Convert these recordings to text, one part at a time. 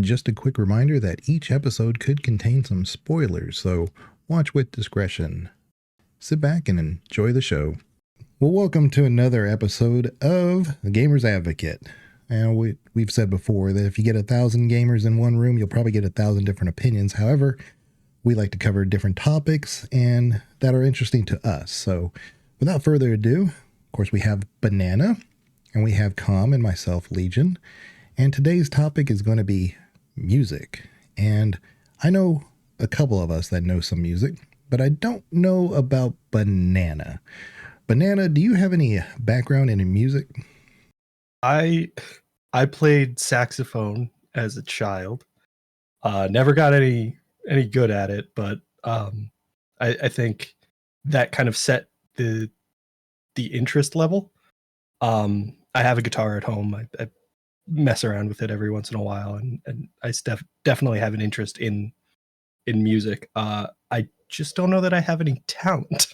Just a quick reminder that each episode could contain some spoilers, so watch with discretion. Sit back and enjoy the show. Well, welcome to another episode of The Gamer's Advocate. And we've said before that if you get 1,000 gamers in one room, you'll probably get 1,000 different opinions. However, we like to cover different topics and that are interesting to us. So without further ado, of course, we have Banana and we have Com and myself, Legion. And today's topic is going to be music. And I know a couple of us that know some music, but I don't know about Banana. Banana, do you have any background in music? I played saxophone as a child. Never got any good at it, but I think that kind of set the interest level. I have a guitar at home. I mess around with it every once in a while, and I definitely have an interest in music. I just don't know that I have any talent.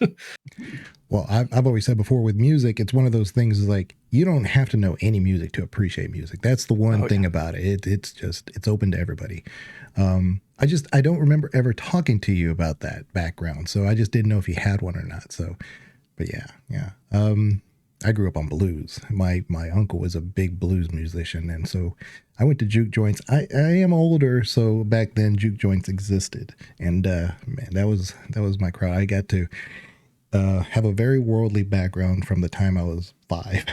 Well, I've always said before with music, it's one of those things like you don't have to know any music to appreciate music. That's the one thing about it. It's open to everybody. I don't remember ever talking to you about that background, so I just didn't know if you had one or not. So, but yeah. I grew up on blues. My uncle was a big blues musician, and so I went to juke joints. I am older, so back then juke joints existed, and man, that was my crowd. I got to have a very worldly background from the time I was 5.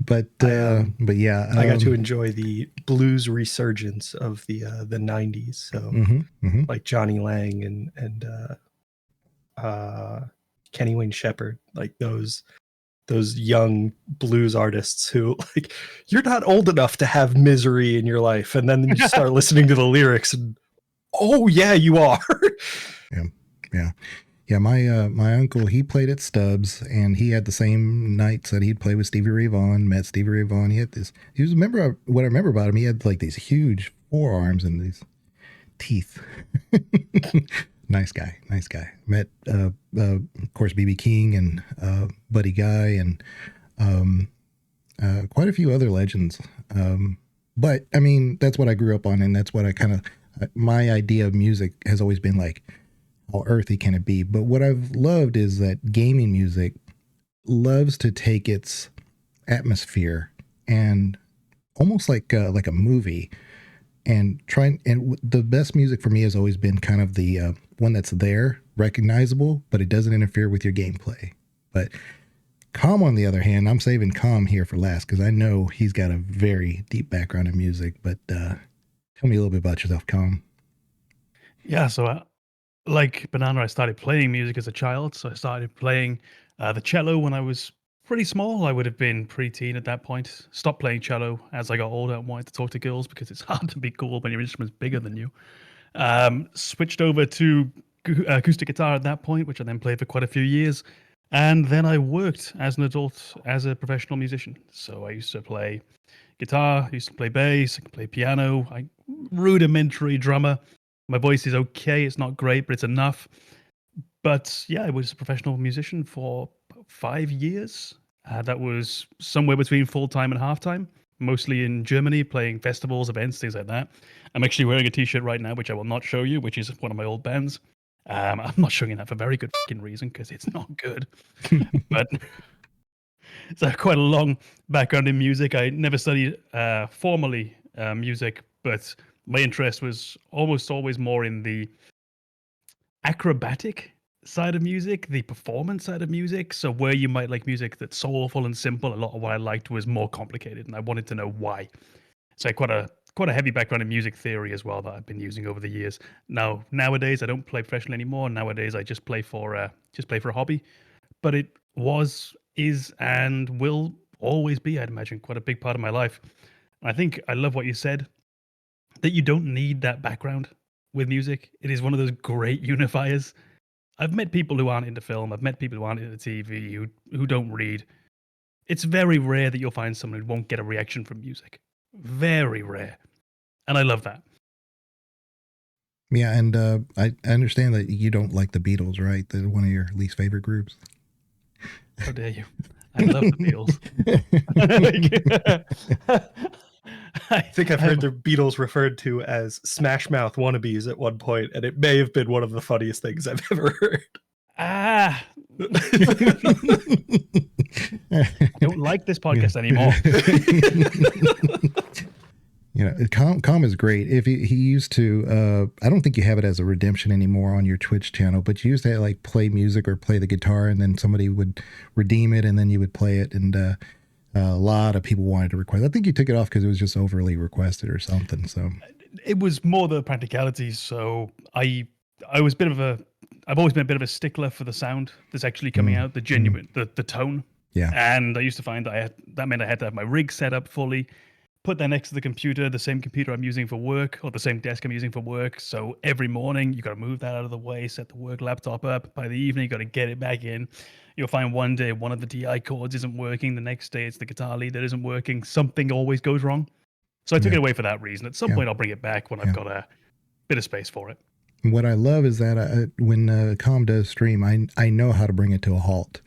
but yeah, I got to enjoy the blues resurgence of the 90s. So like Johnny Lang and Kenny Wayne Shepherd, like those young blues artists who, like, you're not old enough to have misery in your life, and then you start listening to the lyrics and oh yeah, you are. Yeah, my uncle, he played at Stubbs, and he had the same nights that he'd play with Stevie Ray Vaughan. Met Stevie Ray Vaughan. What I remember about him, he had like these huge forearms and these teeth. Nice guy. Met, of course, B.B. King and Buddy Guy and quite a few other legends. But I mean, that's what I grew up on, and that's what my idea of music has always been like, how earthy can it be? But what I've loved is that gaming music loves to take its atmosphere and almost like a movie and the best music for me has always been kind of the one that's there, recognizable, but it doesn't interfere with your gameplay. But Com, on the other hand, I'm saving Com here for last because I know he's got a very deep background in music. But tell me a little bit about yourself, Com. Yeah, so like Banana, I started playing music as a child. So I started playing the cello when I was pretty small. I would have been preteen at that point. Stopped playing cello as I got older and wanted to talk to girls because it's hard to be cool when your instrument's bigger than you. Switched over to acoustic guitar at that point, which I then played for quite a few years. And then I worked as an adult as a professional musician. So I used to play guitar, I used to play bass, I can play piano, rudimentary drummer. My voice is okay. It's not great, but it's enough. But yeah, I was a professional musician for 5 years. That was somewhere between full-time and half-time, mostly in Germany, playing festivals, events, things like that. I'm actually wearing a t-shirt right now, which I will not show you, which is one of my old bands. I'm not showing you that for very good fucking reason, because it's not good. But so quite a long background in music. I never studied formally music, but my interest was almost always more in the acrobatic side of music, the performance side of music. So where you might like music that's soulful and simple, a lot of what I liked was more complicated, and I wanted to know why. So quite a heavy background in music theory as well that I've been using over the years. Nowadays I don't play professionally anymore. Nowadays I just play for a hobby. But it is, and will always be, I'd imagine, quite a big part of my life. And I think I love what you said, that you don't need that background with music. It is one of those great unifiers. I've met people who aren't into film. I've met people who aren't into TV, who don't read. It's very rare that you'll find someone who won't get a reaction from music. Very rare. And I love that. Yeah, and I understand that you don't like the Beatles, right? They're one of your least favorite groups. How dare you? I love the Beatles. I think I've heard the Beatles referred to as Smash Mouth wannabes at one point, and it may have been one of the funniest things I've ever heard. I don't like this podcast anymore. Com is great. If he used to, I don't think you have it as a redemption anymore on your Twitch channel, but you used to like play music or play the guitar, and then somebody would redeem it, and then you would play it, and a lot of people wanted to request. I think you took it off because it was just overly requested or something. So it was more the practicalities. So I was a bit of a. I've always been a bit of a stickler for the sound that's actually coming out, the genuine, the tone. Yeah. And I used to find that meant I had to have my rig set up fully, put that next to the computer, the same computer I'm using for work, or the same desk I'm using for work. So every morning you got to move that out of the way, set the work laptop up. By the evening, you got to get it back in. You'll find one day one of the DI chords isn't working. The next day it's the guitar lead that isn't working. Something always goes wrong. So I took it away for that reason. At some point I'll bring it back when I've got a bit of space for it. What I love is that when Com does stream, I know how to bring it to a halt,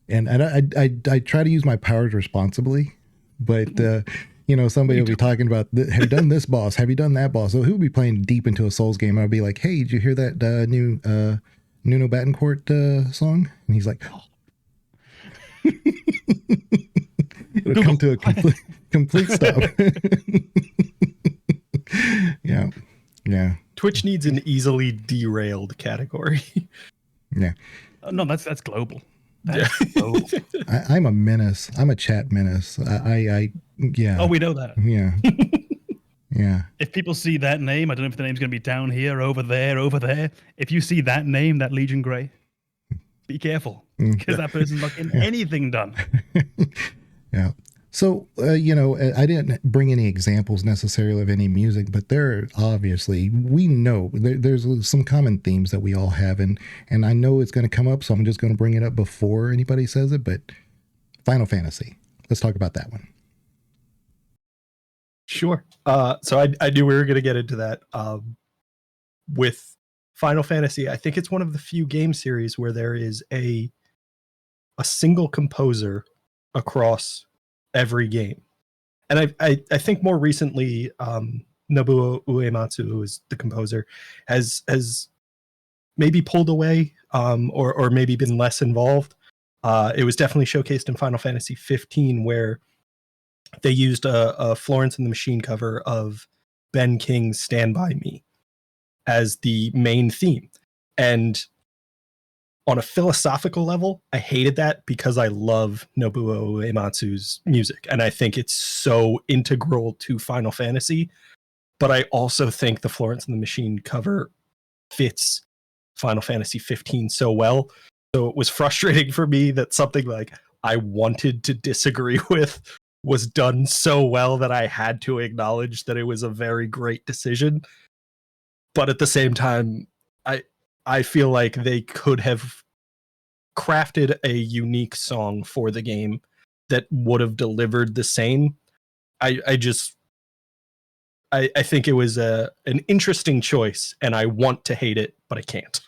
and I try to use my powers responsibly, but somebody will be talking about, have you done this boss? Have you done that boss? So he'll be playing deep into a Souls game. I'll be like, hey, did you hear that new Nuno Batancourt song? And he's like, oh. It'll come to a complete stop. Yeah. Twitch needs an easily derailed category. Yeah. No, that's global. That's global. I'm a menace. I'm a chat menace. Yeah. Oh, we know that. Yeah. Yeah. If people see that name, I don't know if the name's going to be down here, over there. If you see that name, that Legion Grey, be careful, because that person's not getting anything done. Yeah. So, I didn't bring any examples necessarily of any music, but there obviously, we know there's some common themes that we all have. And I know it's going to come up, so I'm just going to bring it up before anybody says it. But Final Fantasy, let's talk about that one. Sure. So I knew we were going to get into that. With Final Fantasy, I think it's one of the few game series where there is a single composer across every game. And I think more recently, Nobuo Uematsu, who is the composer, has maybe pulled away, or maybe been less involved. It was definitely showcased in Final Fantasy 15, where they used a Florence and the Machine cover of Ben King's Stand By Me as the main theme. And on a philosophical level, I hated that because I love Nobuo Uematsu's music, and I think it's so integral to Final Fantasy. But I also think the Florence and the Machine cover fits Final Fantasy 15 so well. So it was frustrating for me that something like I wanted to disagree with was done so well that I had to acknowledge that it was a very great decision. But at the same time, I feel like they could have crafted a unique song for the game that would have delivered the same. I think it was an interesting choice, and I want to hate it, but I can't.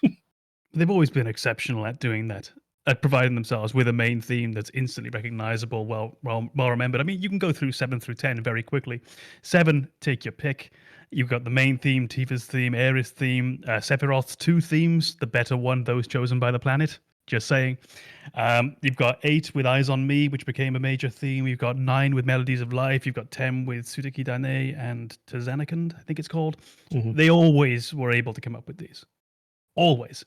They've always been exceptional at doing that, at providing themselves with a main theme that's instantly recognizable, well remembered. I mean, you can go through 7 through 10 very quickly. 7, take your pick. You've got the main theme, Tifa's theme, Aerith's theme, Sephiroth's 2 themes, the better one, those chosen by the planet. Just saying. You've got 8 with Eyes on Me, which became a major theme. You've got 9 with Melodies of Life. You've got 10 with Tsuteki Dane and Tazanakand, I think it's called. Mm-hmm. They always were able to come up with these. Always.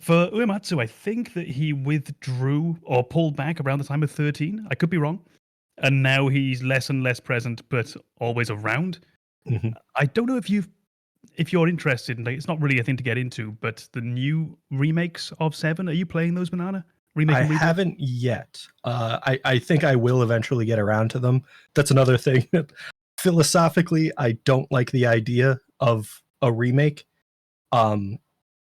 For Uematsu, I think that he withdrew or pulled back around the time of 13. I could be wrong. And now he's less and less present, but always around. Mm-hmm. I don't know if you're interested, like, it's not really a thing to get into, but the new remakes of 7, are you playing those, Banana? I haven't yet. I think I will eventually get around to them. That's another thing that philosophically I don't like the idea of a remake,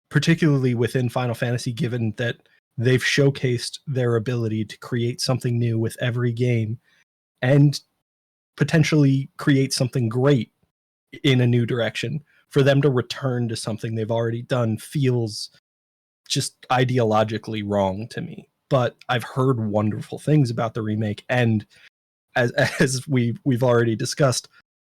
particularly within Final Fantasy, given that they've showcased their ability to create something new with every game and potentially create something great in a new direction. For them to return to something they've already done feels just ideologically wrong to me. But I've heard wonderful things about the remake, and as we've already discussed,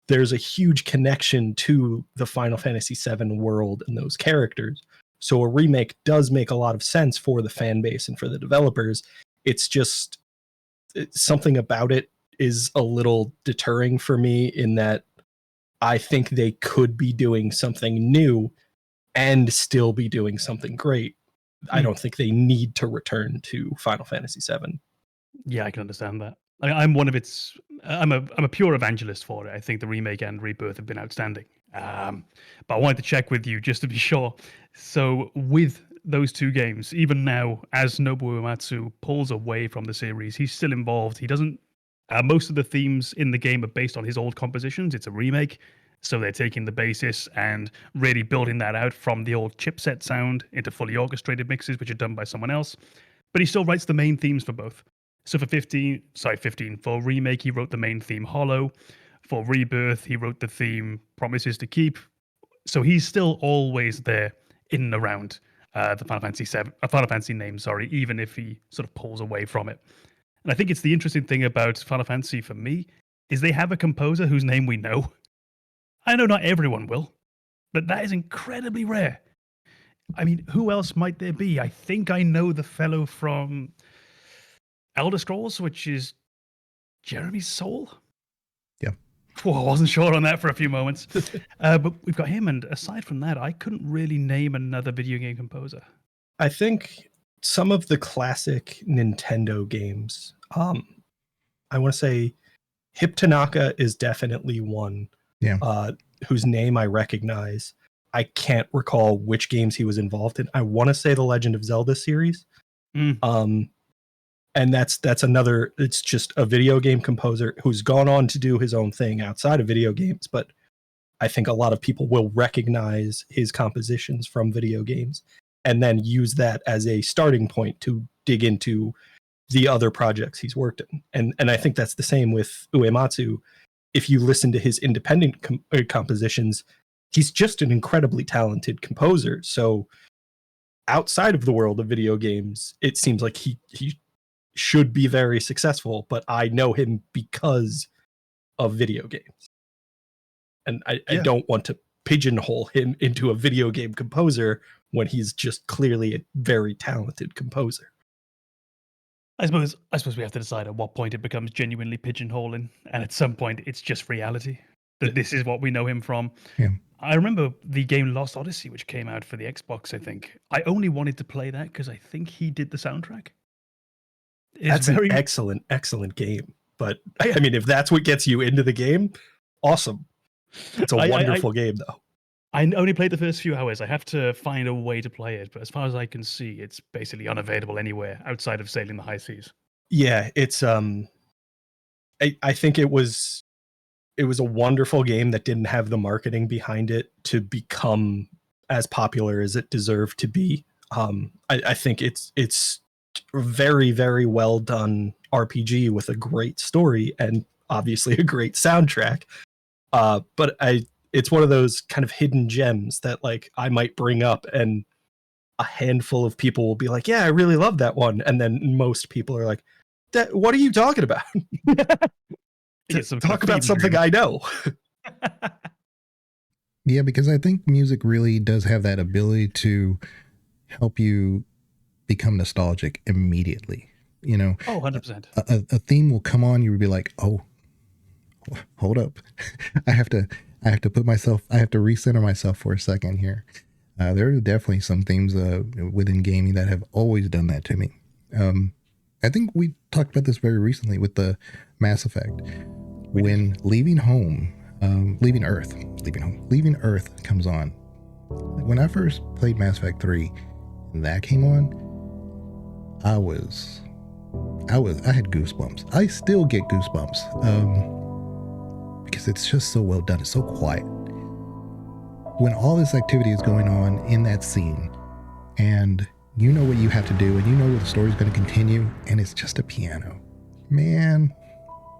there's a huge connection to the Final Fantasy VII world and those characters. So a remake does make a lot of sense for the fan base and for the developers. It's just something about it is a little deterring for me in that I think they could be doing something new and still be doing something great. I don't think they need to return to Final Fantasy VII. Yeah, I can understand that. I'm one of its. I'm a pure evangelist for it. I think the remake and rebirth have been outstanding. But I wanted to check with you just to be sure. So with those two games, even now, as Nobuo Uematsu pulls away from the series, he's still involved. He doesn't. Most of the themes in the game are based on his old compositions. It's a remake, so they're taking the basis and really building that out from the old chipset sound into fully orchestrated mixes, which are done by someone else. But he still writes the main themes for both. So for 15, for Remake, he wrote the main theme Hollow. For Rebirth, he wrote the theme Promises to Keep. So he's still always there in and around the Final Fantasy name, even if he sort of pulls away from it. And I think it's the interesting thing about Final Fantasy for me is they have a composer whose name we know. I know not everyone will, but that is incredibly rare. I mean, who else might there be? I think I know the fellow from Elder Scrolls, which is Jeremy Soule. Yeah. Whoa, I wasn't sure on that for a few moments. But we've got him, and aside from that, I couldn't really name another video game composer. I think some of the classic Nintendo games, I want to say Hip Tanaka is definitely one. Yeah. Whose name I recognize. I can't recall which games he was involved in. I want to say the Legend of Zelda series. And that's another, it's just a video game composer who's gone on to do his own thing outside of video games. But I think a lot of people will recognize his compositions from video games and then use that as a starting point to dig into the other projects he's worked in. And I think that's the same with Uematsu. If you listen to his independent compositions, he's just an incredibly talented composer. So outside of the world of video games, it seems like he should be very successful, but I know him because of video games. And I don't want to pigeonhole him into a video game composer when he's just clearly a very talented composer. I suppose we have to decide at what point it becomes genuinely pigeonholing, and at some point it's just reality that this is what we know him from. Yeah. I remember the game Lost Odyssey, which came out for the Xbox, I think. I only wanted to play that because I think he did the soundtrack. That's an excellent game. But I mean, if that's what gets you into the game, awesome. It's a wonderful game, though. I only played the first few hours. I have to find a way to play it, but as far as I can see, it's basically unavailable anywhere outside of sailing the high seas. Yeah, it's I think it was a wonderful game that didn't have the marketing behind it to become as popular as it deserved to be. I think it's very, very well done RPG with a great story and obviously a great soundtrack. But it's one of those kind of hidden gems that like I might bring up and a handful of people will be like, yeah, I really love that one. And then most people are like, what are you talking about? Talk about something I know. Yeah, because I think music really does have that ability to help you become nostalgic immediately. You know, 100%. A theme will come on, you will be like, oh, hold up. I have to recenter myself for a second here. There are definitely some themes within gaming that have always done that to me. I think we talked about this very recently with the Mass Effect. When leaving Earth comes on. When I first played Mass Effect 3 and that came on, I had goosebumps. I still get goosebumps. Because it's just so well done. It's so quiet. When all this activity is going on in that scene and you know what you have to do and you know where the story's going to continue and it's just a piano, man,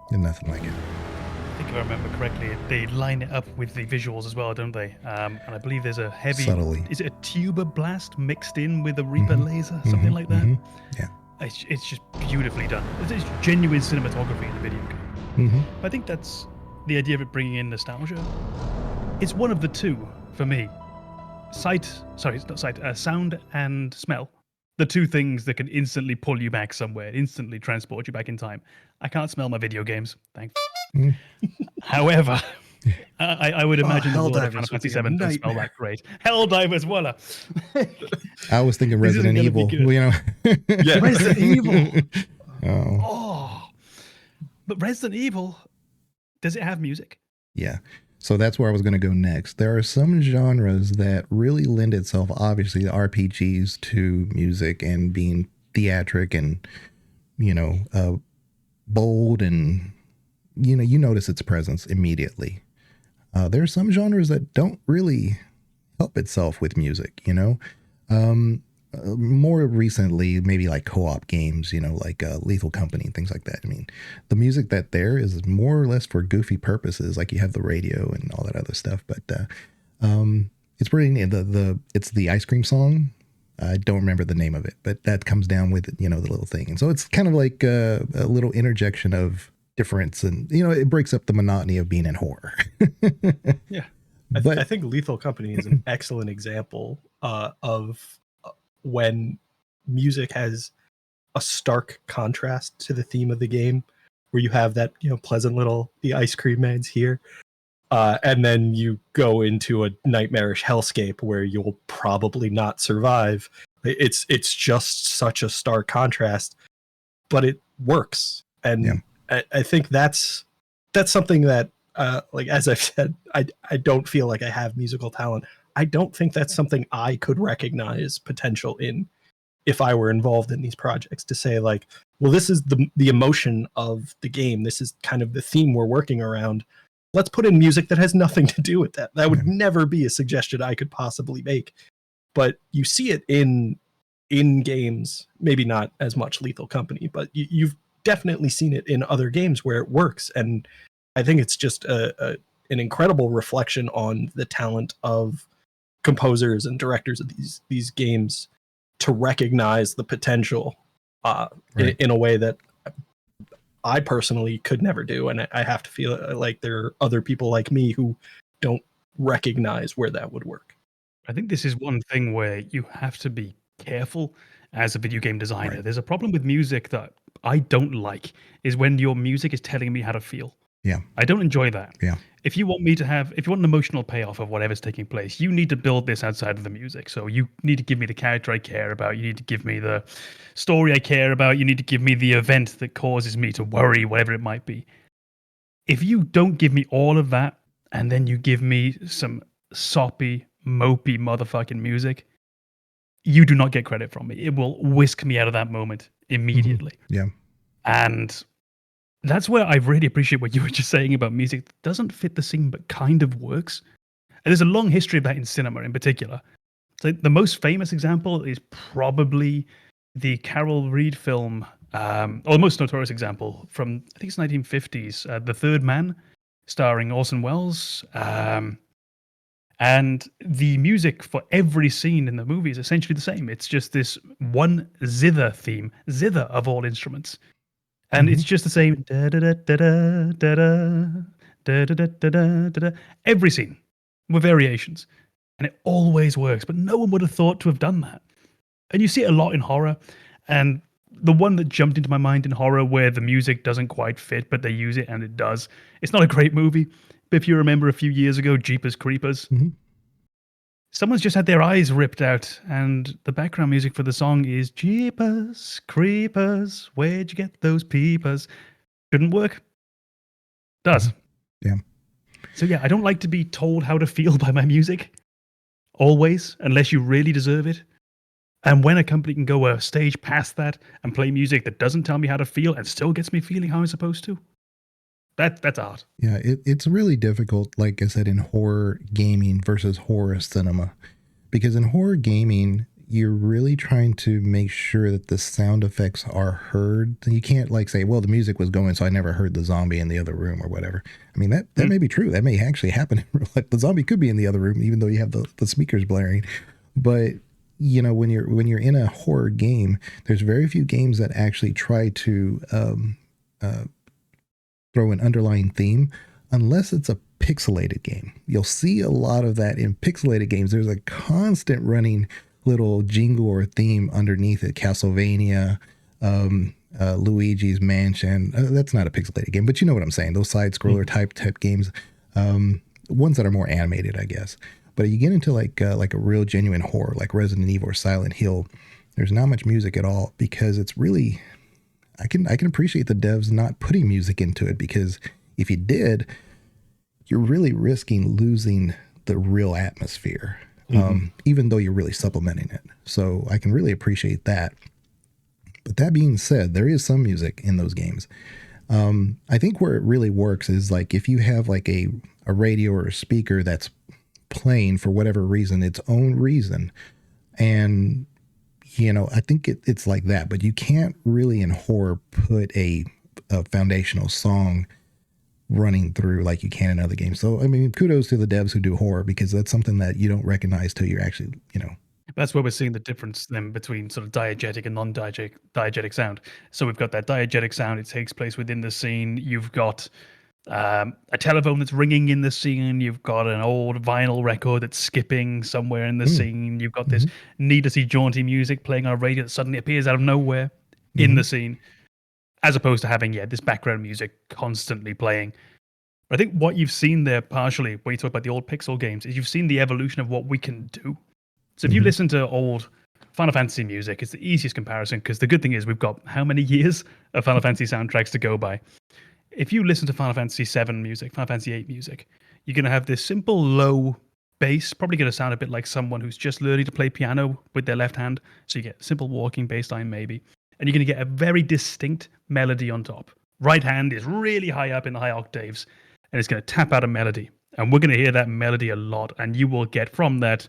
there's nothing like it. I think if I remember correctly, they line it up with the visuals as well, don't they? And I believe there's a heavy... Subtly. Is it a tuba blast mixed in with a Reaper laser? Something like that? Yeah. It's just beautifully done. It's genuine cinematography in the video game. I think that's the idea of it bringing in nostalgia. It's one of the two for me. Sound and smell. The two things that can instantly pull you back somewhere, instantly transport you back in time. I can't smell my video games, thanks. However, I would imagine the world of Final Fantasy VII doesn't smell that great. Helldivers, voila. I was thinking Resident Evil. Yeah, Resident Evil. Oh. But Resident Evil, does it have music? Yeah. So that's where I was going to go next. There are some genres that really lend itself, obviously, to RPGs, to music and being theatric and, bold, and, you notice its presence immediately. There are some genres that don't really help itself with music, more recently, maybe like co-op games, like Lethal Company and things like that. I mean, the music that there is more or less for goofy purposes, like you have the radio and all that other stuff. But it's pretty neat. It's the ice cream song. I don't remember the name of it, but that comes down with the little thing, and so it's kind of like a little interjection of difference, and it breaks up the monotony of being in horror. Yeah, I think Lethal Company is an excellent example of when music has a stark contrast to the theme of the game, where you have that pleasant little the ice cream man's here, and then you go into a nightmarish hellscape where you'll probably not survive. It's just such a stark contrast, but it works, and I think that's something that like, as I've said, I don't feel like I have musical talent. I don't think that's something I could recognize potential in if I were involved in these projects, to say like, well, this is the emotion of the game. This is kind of the theme we're working around. Let's put in music that has nothing to do with that. That would never be a suggestion I could possibly make. But you see it in games, maybe not as much Lethal Company, but you've definitely seen it in other games where it works. And I think it's just an incredible reflection on the talent of composers and directors of these games to recognize the potential in a way that I personally could never do, and I have to feel like there are other people like me who don't recognize where that would work. I think this is one thing where you have to be careful as a video game designer. There's a problem with music that I don't like, is when your music is telling me how to feel. Yeah. I don't enjoy that. Yeah. If you want an emotional payoff of whatever's taking place, you need to build this outside of the music. So you need to give me the character I care about. You need to give me the story I care about. You need to give me the event that causes me to worry, whatever it might be. If you don't give me all of that, and then you give me some soppy, mopey motherfucking music, you do not get credit from me. It will whisk me out of that moment immediately. Mm-hmm. Yeah. And that's where I really appreciate what you were just saying about music that doesn't fit the scene but kind of works. And there's a long history of that in cinema in particular. So the most famous example is probably the Carol Reed film, or the most notorious example from, I think it's 1950s, The Third Man, starring Orson Welles. And the music for every scene in the movie is essentially the same. It's just this one zither theme, zither of all instruments. And it's just the same da da da da da da da da da da. Every scene with variations, and it always works. But no one would have thought to have done that. And you see it a lot in horror. And the one that jumped into my mind in horror, where the music doesn't quite fit, but they use it and it does. It's not a great movie, but if you remember a few years ago, Jeepers Creepers. Someone's just had their eyes ripped out, and the background music for the song is Jeepers Creepers, where'd you get those peepers? Shouldn't work. Does. Yeah. So yeah, I don't like to be told how to feel by my music. Always, unless you really deserve it. And when a company can go a stage past that and play music that doesn't tell me how to feel and still gets me feeling how I'm supposed to, that's art. Yeah, it's really difficult, like I said, in horror gaming versus horror cinema. Because in horror gaming, you're really trying to make sure that the sound effects are heard. You can't like say, well, the music was going, so I never heard the zombie in the other room or whatever. I mean, that may be true. That may actually happen in real life. The zombie could be in the other room, even though you have the speakers blaring. But when you're in a horror game, there's very few games that actually try to throw an underlying theme. unless it's a pixelated game. You'll see a lot of that in pixelated games. There's a constant running little jingle or theme underneath it. Castlevania, Luigi's Mansion. That's not a pixelated game, but you know what I'm saying. Those side scroller type games, ones that are more animated, I guess. But you get into like a real genuine horror, like Resident Evil or Silent Hill. There's not much music at all because it's really, I can appreciate the devs not putting music into it, because if you did, you're really risking losing the real atmosphere, even though you're really supplementing it. So I can really appreciate that. But that being said, there is some music in those games. I think where it really works is like if you have like a radio or a speaker that's playing for whatever reason, its own reason. And, I think it's like that, but you can't really in horror put a foundational song running through like you can in other games. So, I mean, kudos to the devs who do horror, because that's something that you don't recognize till you're actually, That's where we're seeing the difference then between sort of diegetic and non-diegetic sound. So we've got that diegetic sound. It takes place within the scene. You've got a telephone that's ringing in the scene. You've got an old vinyl record that's skipping somewhere in the scene. You've got this needlessly jaunty music playing on a radio that suddenly appears out of nowhere in the scene, as opposed to having, this background music constantly playing. But I think what you've seen there partially, when you talk about the old Pixel games, is you've seen the evolution of what we can do. So if you listen to old Final Fantasy music, it's the easiest comparison, because the good thing is we've got how many years of Final Fantasy soundtracks to go by. If you listen to Final Fantasy 7 music, Final Fantasy 8 music, you're going to have this simple low bass, probably going to sound a bit like someone who's just learning to play piano with their left hand. So you get simple walking bass line maybe. And you're going to get a very distinct melody on top. Right hand is really high up in the high octaves, and it's going to tap out a melody. And we're going to hear that melody a lot, and you will get from that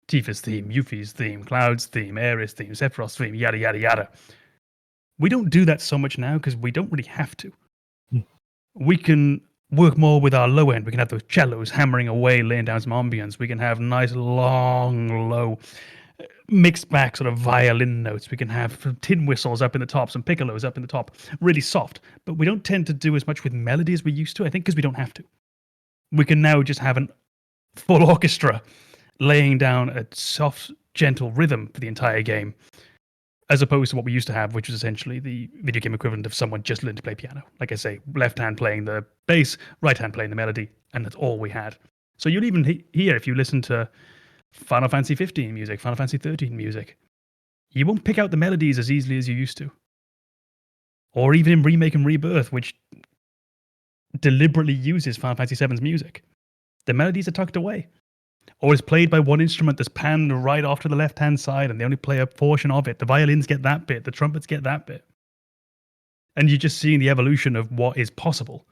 Tifa's theme, Yuffie's theme, Cloud's theme, Aerith's theme, Sephiroth's theme, yada, yada, yada. We don't do that so much now because we don't really have to. We can work more with our low end. We can have those cellos hammering away, laying down some ambience. We can have nice, long, low, mixed back sort of violin notes. We can have tin whistles up in the top, some piccolos up in the top, really soft. But we don't tend to do as much with melody as we used to, I think, because we don't have to. We can now just have a full orchestra laying down a soft, gentle rhythm for the entire game, as opposed to what we used to have, which was essentially the video game equivalent of someone just learning to play piano. Like I say, left hand playing the bass, right hand playing the melody, and that's all we had. So you'll even hear, if you listen to Final Fantasy 15 music, Final Fantasy 13 music, you won't pick out the melodies as easily as you used to. Or even in Remake and Rebirth, which deliberately uses Final Fantasy 7's music. The melodies are tucked away. Or is played by one instrument that's panned right off to the left-hand side, and they only play a portion of it. The violins get that bit, the trumpets get that bit. And you're just seeing the evolution of what is possible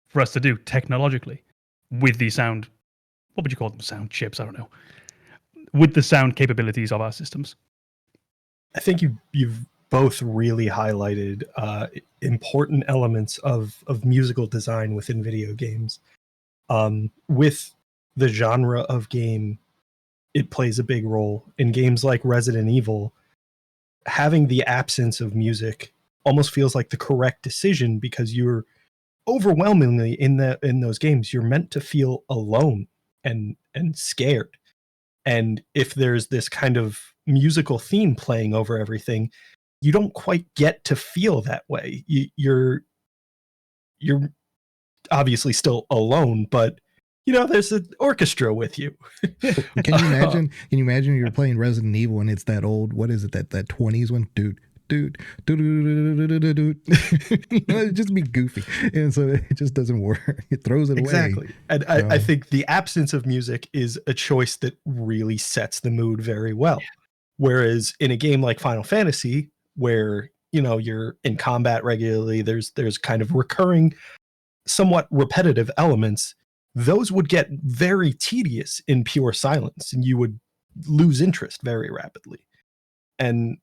for us to do technologically with the sound, what would you call them, sound chips? I don't know. With the sound capabilities of our systems. I think you've both really highlighted important elements of musical design within video games. With the genre of game, it plays a big role. In games like Resident Evil, having the absence of music almost feels like the correct decision, because you're overwhelmingly in those games, you're meant to feel alone and scared. And if there's this kind of musical theme playing over everything, you don't quite get to feel that way. You're obviously still alone, but there's an orchestra with you. Can you imagine you're playing Resident Evil and it's that old, what is it, that 20s one? Dude. It'd just be goofy. And so it just doesn't work. It throws it away. Exactly. And I think the absence of music is a choice that really sets the mood very well. Whereas in a game like Final Fantasy, where, you're in combat regularly, there's kind of recurring, somewhat repetitive elements, those would get very tedious in pure silence, and you would lose interest very rapidly. And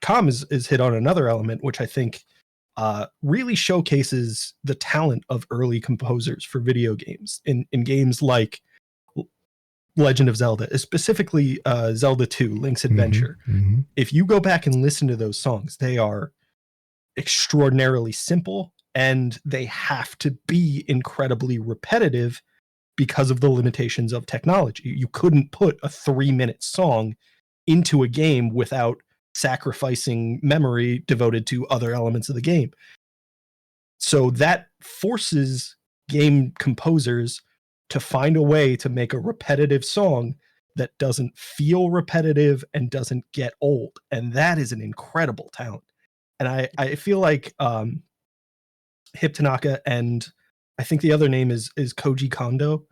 Com is hit on another element, which I think really showcases the talent of early composers for video games. In games like Legend of Zelda, specifically Zelda 2, Link's Adventure. If you go back and listen to those songs, they are extraordinarily simple and they have to be incredibly repetitive because of the limitations of technology. You couldn't put a 3-minute song into a game without sacrificing memory devoted to other elements of the game. So that forces game composers to find a way to make a repetitive song that doesn't feel repetitive and doesn't get old. And that is an incredible talent. And I feel like Hip Tanaka and I think the other name is Koji Kondo.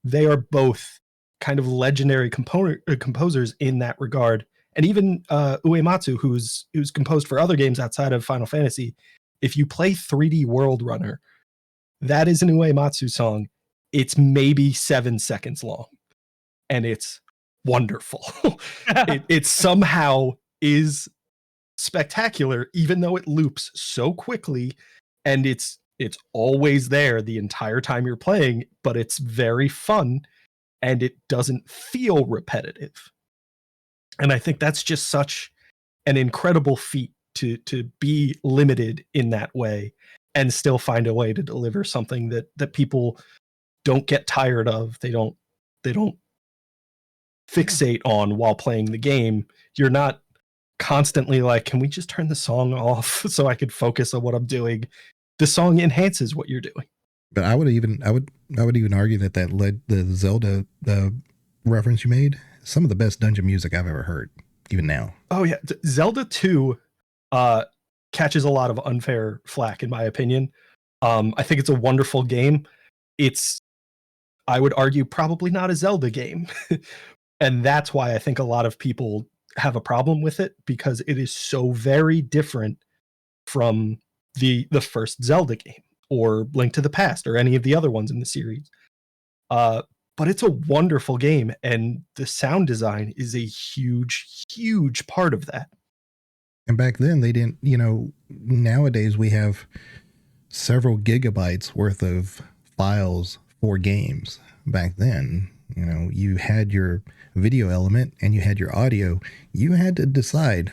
They are both kind of legendary composers in that regard. And even Uematsu, who's composed for other games outside of Final Fantasy, if you play 3D World Runner, that is an Uematsu song. It's maybe 7 seconds long, and it's wonderful. it somehow is spectacular, even though it loops so quickly, and it's always there the entire time you're playing, but it's very fun, and it doesn't feel repetitive. And I think that's just such an incredible feat to be limited in that way and still find a way to deliver something that people don't get tired of. They don't fixate on while playing the game. You're not constantly like, can we just turn the song off so I could focus on what I'm doing? The song enhances what you're doing. But I would even argue that led the Zelda reference you made, some of the best dungeon music I've ever heard, even now. Oh yeah, Zelda 2 catches a lot of unfair flack in my opinion. I think it's a wonderful game. It's, I would argue, probably not a Zelda game. And that's why I think a lot of people have a problem with it, because it is so very different from the first Zelda game or Link to the Past or any of the other ones in the series. But it's a wonderful game, and the sound design is a huge, huge part of that. And back then they didn't, nowadays we have several gigabytes worth of files for games. Back then, you had your video element and you had your audio. You had to decide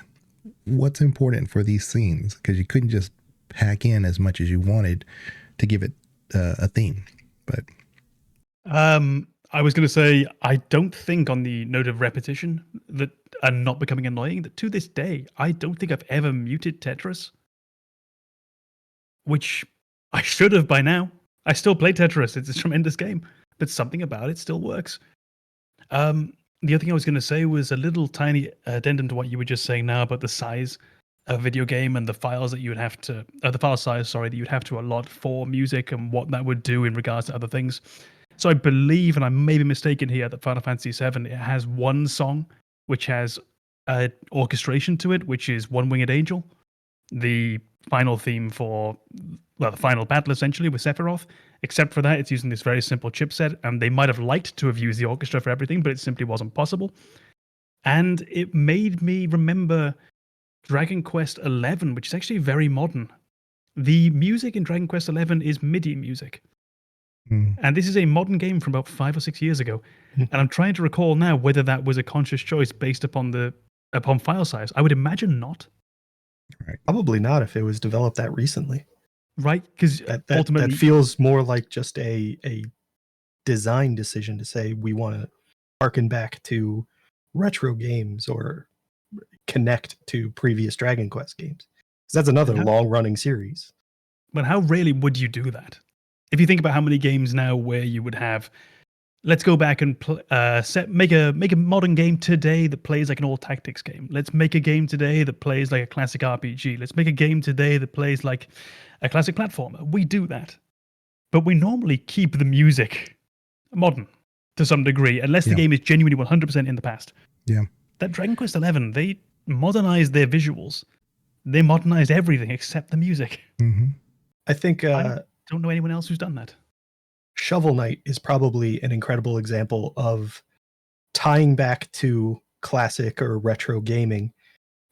what's important for these scenes, because you couldn't just pack in as much as you wanted to give it a theme. But I was going to say, I don't think, on the note of repetition that and not becoming annoying, that to this day, I don't think I've ever muted Tetris, which I should have by now. I still play Tetris. It's a tremendous game, but something about it still works. The other thing I was going to say was a little tiny addendum to what you were just saying now about the size of a video game and the files that you would have to, the file size, sorry, that you'd have to allot for music and what that would do in regards to other things. So I believe, and I may be mistaken here, that Final Fantasy VII, it has one song which has orchestration to it, which is One Winged Angel, the final theme for, the final battle essentially with Sephiroth. Except for that, it's using this very simple chipset, and they might have liked to have used the orchestra for everything, but it simply wasn't possible. And it made me remember Dragon Quest XI, which is actually very modern. The music in Dragon Quest XI is MIDI music. And this is a modern game from about 5 or 6 years ago. And I'm trying to recall now whether that was a conscious choice based upon file size. I would imagine not. Right. Probably not if it was developed that recently. Right? Because ultimately, that feels more like just a design decision to say we want to harken back to retro games or connect to previous Dragon Quest games. Because that's another long-running series. But how rarely would you do that? If you think about how many games now where you would have, let's go back and make a modern game today that plays like an old tactics game. Let's make a game today that plays like a classic RPG. Let's make a game today that plays like a classic platformer. We do that. But we normally keep the music modern to some degree, unless the game is genuinely 100% in the past. Yeah. That Dragon Quest XI, they modernized their visuals. They modernized everything except the music. Mm-hmm. I think... I don't know anyone else who's done that. Shovel Knight is probably an incredible example of tying back to classic or retro gaming.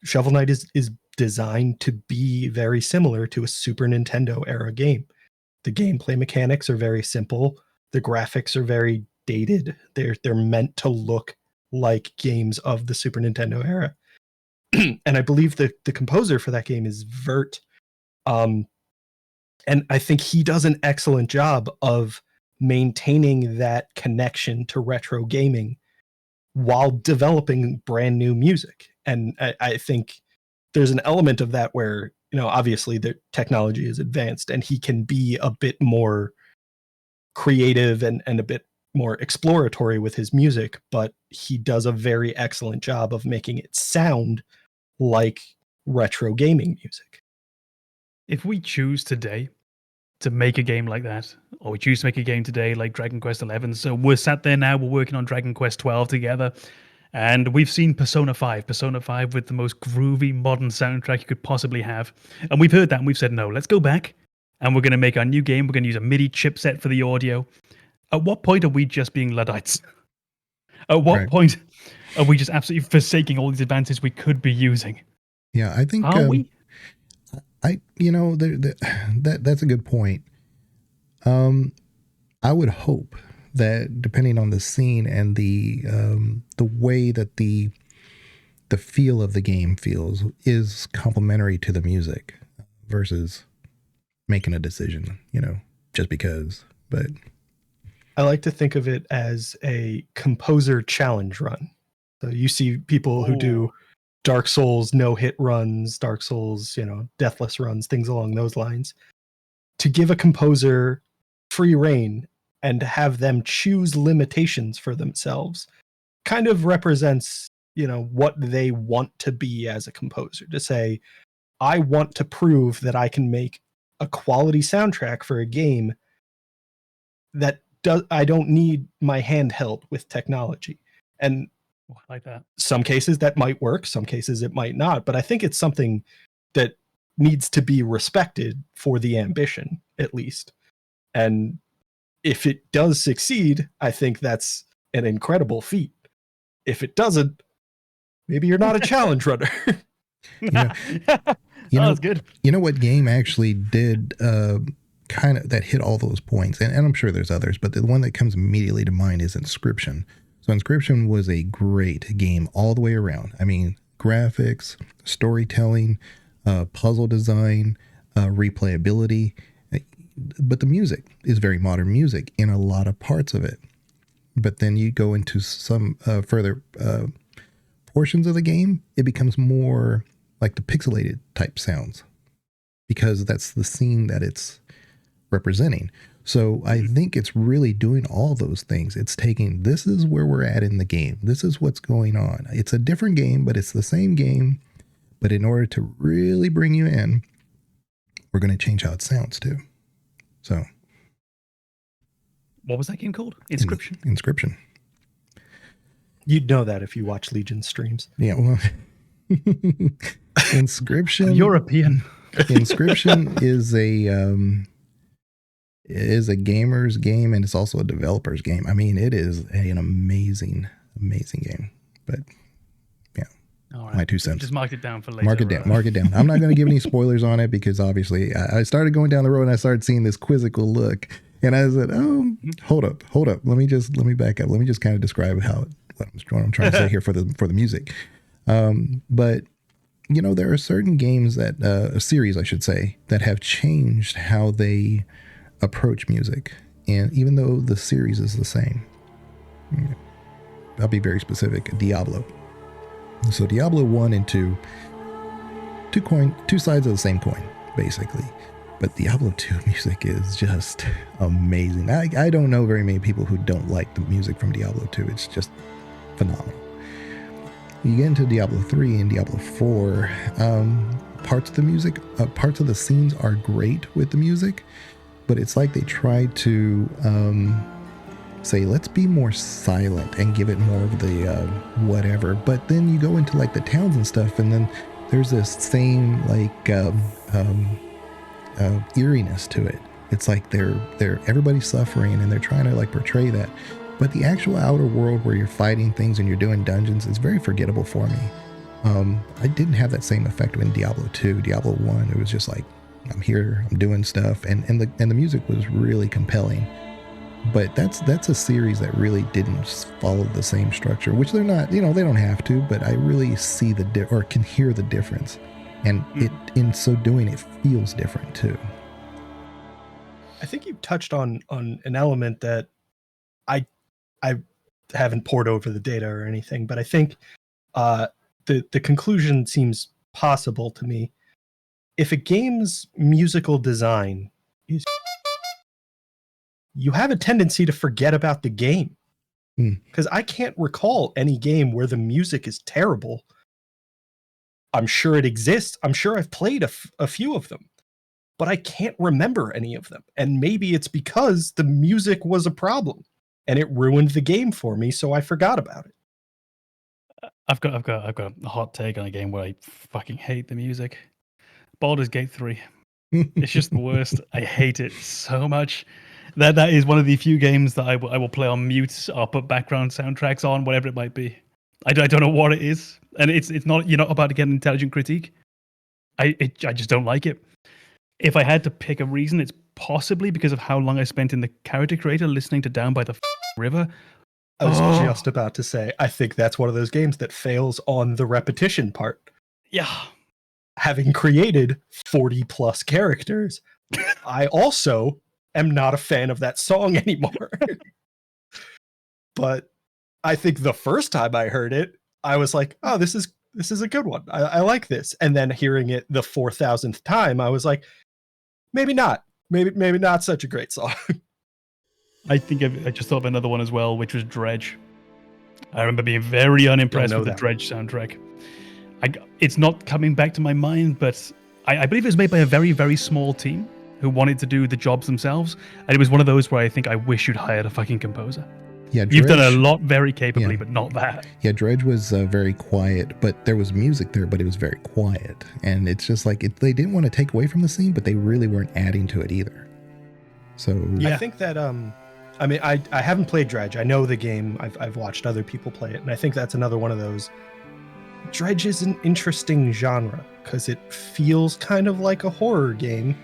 Shovel Knight is designed to be very similar to a Super Nintendo era game. The gameplay mechanics are very simple. The graphics are very dated. They're meant to look like games of the Super Nintendo era. And I believe the composer for that game is Vert. And I think he does an excellent job of maintaining that connection to retro gaming while developing brand new music. And I think there's an element of that where, obviously the technology is advanced and he can be a bit more creative and a bit more exploratory with his music, but he does a very excellent job of making it sound like retro gaming music. If we choose today to make a game like that, or we choose to make a game today like Dragon Quest 11, so we're sat there now, we're working on Dragon Quest 12 together, and we've seen Persona 5 with the most groovy modern soundtrack you could possibly have, and we've heard that and we've said, no, let's go back and we're going to make our new game. We're going to use a MIDI chipset for the audio. At what point are we just being Luddites? At what point are we just absolutely forsaking all these advances we could be using? Yeah, I think are we? That's a good point. I would hope that depending on the scene and the way that the feel of the game feels is complementary to the music versus making a decision, just because. But I like to think of it as a composer challenge run. So you see people who do Dark Souls no-hit runs, Dark Souls, deathless runs, things along those lines. To give a composer free reign and have them choose limitations for themselves kind of represents, what they want to be as a composer. To say, I want to prove that I can make a quality soundtrack for a game that I don't need my hand held with technology. And like that. Some cases that might work, some cases it might not, but I think it's something that needs to be respected for the ambition, at least. And if it does succeed, I think that's an incredible feat. If it doesn't, maybe you're not a challenge runner. That's good. You know what game actually did kind of that hit all those points, and I'm sure there's others, but the one that comes immediately to mind is Inscryption. So Inscryption was a great game all the way around. I mean, graphics, storytelling, puzzle design, replayability, but the music is very modern music in a lot of parts of it. But then you go into some further portions of the game, it becomes more like the pixelated type sounds because that's the scene that it's representing. So I think it's really doing all those things. It's taking, this is where we're at in the game. This is what's going on. It's a different game, but it's the same game. But in order to really bring you in, we're going to change how it sounds too. So. What was that game called? Inscryption? Inscryption. You'd know that if you watch Legion streams. Yeah, well, Inscryption. European. Inscryption is a gamer's game, and it's also a developer's game. I mean, it is an amazing game. But yeah, all right. My 2 cents. Just mark it down for later. Mark it down. I'm not going to give any spoilers on it because obviously I started going down the road and I started seeing this quizzical look, and I said, "Oh, hold up. Let me back up. Let me just kind of describe what I'm trying to say here for the music." But there are certain games that a series, I should say, that have changed how they approach music, and even though the series is the same, I'll be very specific. Diablo. So Diablo 1 and 2, two sides of the same coin, basically. But Diablo 2 music is just amazing. I don't know very many people who don't like the music from Diablo 2. It's just phenomenal. You get into Diablo 3 and Diablo 4, parts of the music, parts of the scenes are great with the music, but it's like they tried to say, let's be more silent and give it more of the whatever. But then you go into like the towns and stuff, and then there's this same like eeriness to it. It's like they're everybody's suffering, and they're trying to like portray that. But the actual outer world where you're fighting things and you're doing dungeons is very forgettable for me. I didn't have that same effect in Diablo 2. Diablo 1, it was just like, I'm here, I'm doing stuff, and the music was really compelling. But that's a series that really didn't follow the same structure, which they're not, they don't have to, but I really see or can hear the difference. And it, in so doing, it feels different too. I think you touched on an element that I haven't poured over the data or anything, but I think the conclusion seems possible to me. If a game's musical design is, you have a tendency to forget about the game. Because I can't recall any game where the music is terrible. I'm sure it exists. I'm sure I've played a few of them, but I can't remember any of them. And maybe it's because the music was a problem and it ruined the game for me, so I forgot about it. I've got a hot take on a game where I fucking hate the music. Baldur's Gate 3. It's just the worst. I hate it so much. That is one of the few games that I will play on mute or put background soundtracks on, whatever it might be. I don't know what it is, and it's not, you're not about to get an intelligent critique. I just don't like it. If I had to pick a reason, it's possibly because of how long I spent in the character creator listening to Down by the River. I was just about to say, I think that's one of those games that fails on the repetition part. Yeah. Having created 40 plus characters, I also am not a fan of that song anymore. But I think the first time I heard it, I was like, oh, this is a good one. I like this. And then hearing it the 4,000th time, I was like, maybe not. Maybe not such a great song. I think I just thought of another one as well, which was Dredge. I remember being very unimpressed with the Dredge soundtrack. It's not coming back to my mind, but I believe it was made by a very, very small team who wanted to do the jobs themselves. And it was one of those where I think I wish you'd hired a fucking composer. Yeah, Dredge, you've done a lot very capably, but not that. Yeah, Dredge was very quiet, but there was music there, but it was very quiet. And it's just like, they didn't want to take away from the scene, but they really weren't adding to it either. So yeah. I think that, I mean, I haven't played Dredge. I know the game. I've watched other people play it. And I think that's another one of those. Dredge is an interesting genre because it feels kind of like a horror game.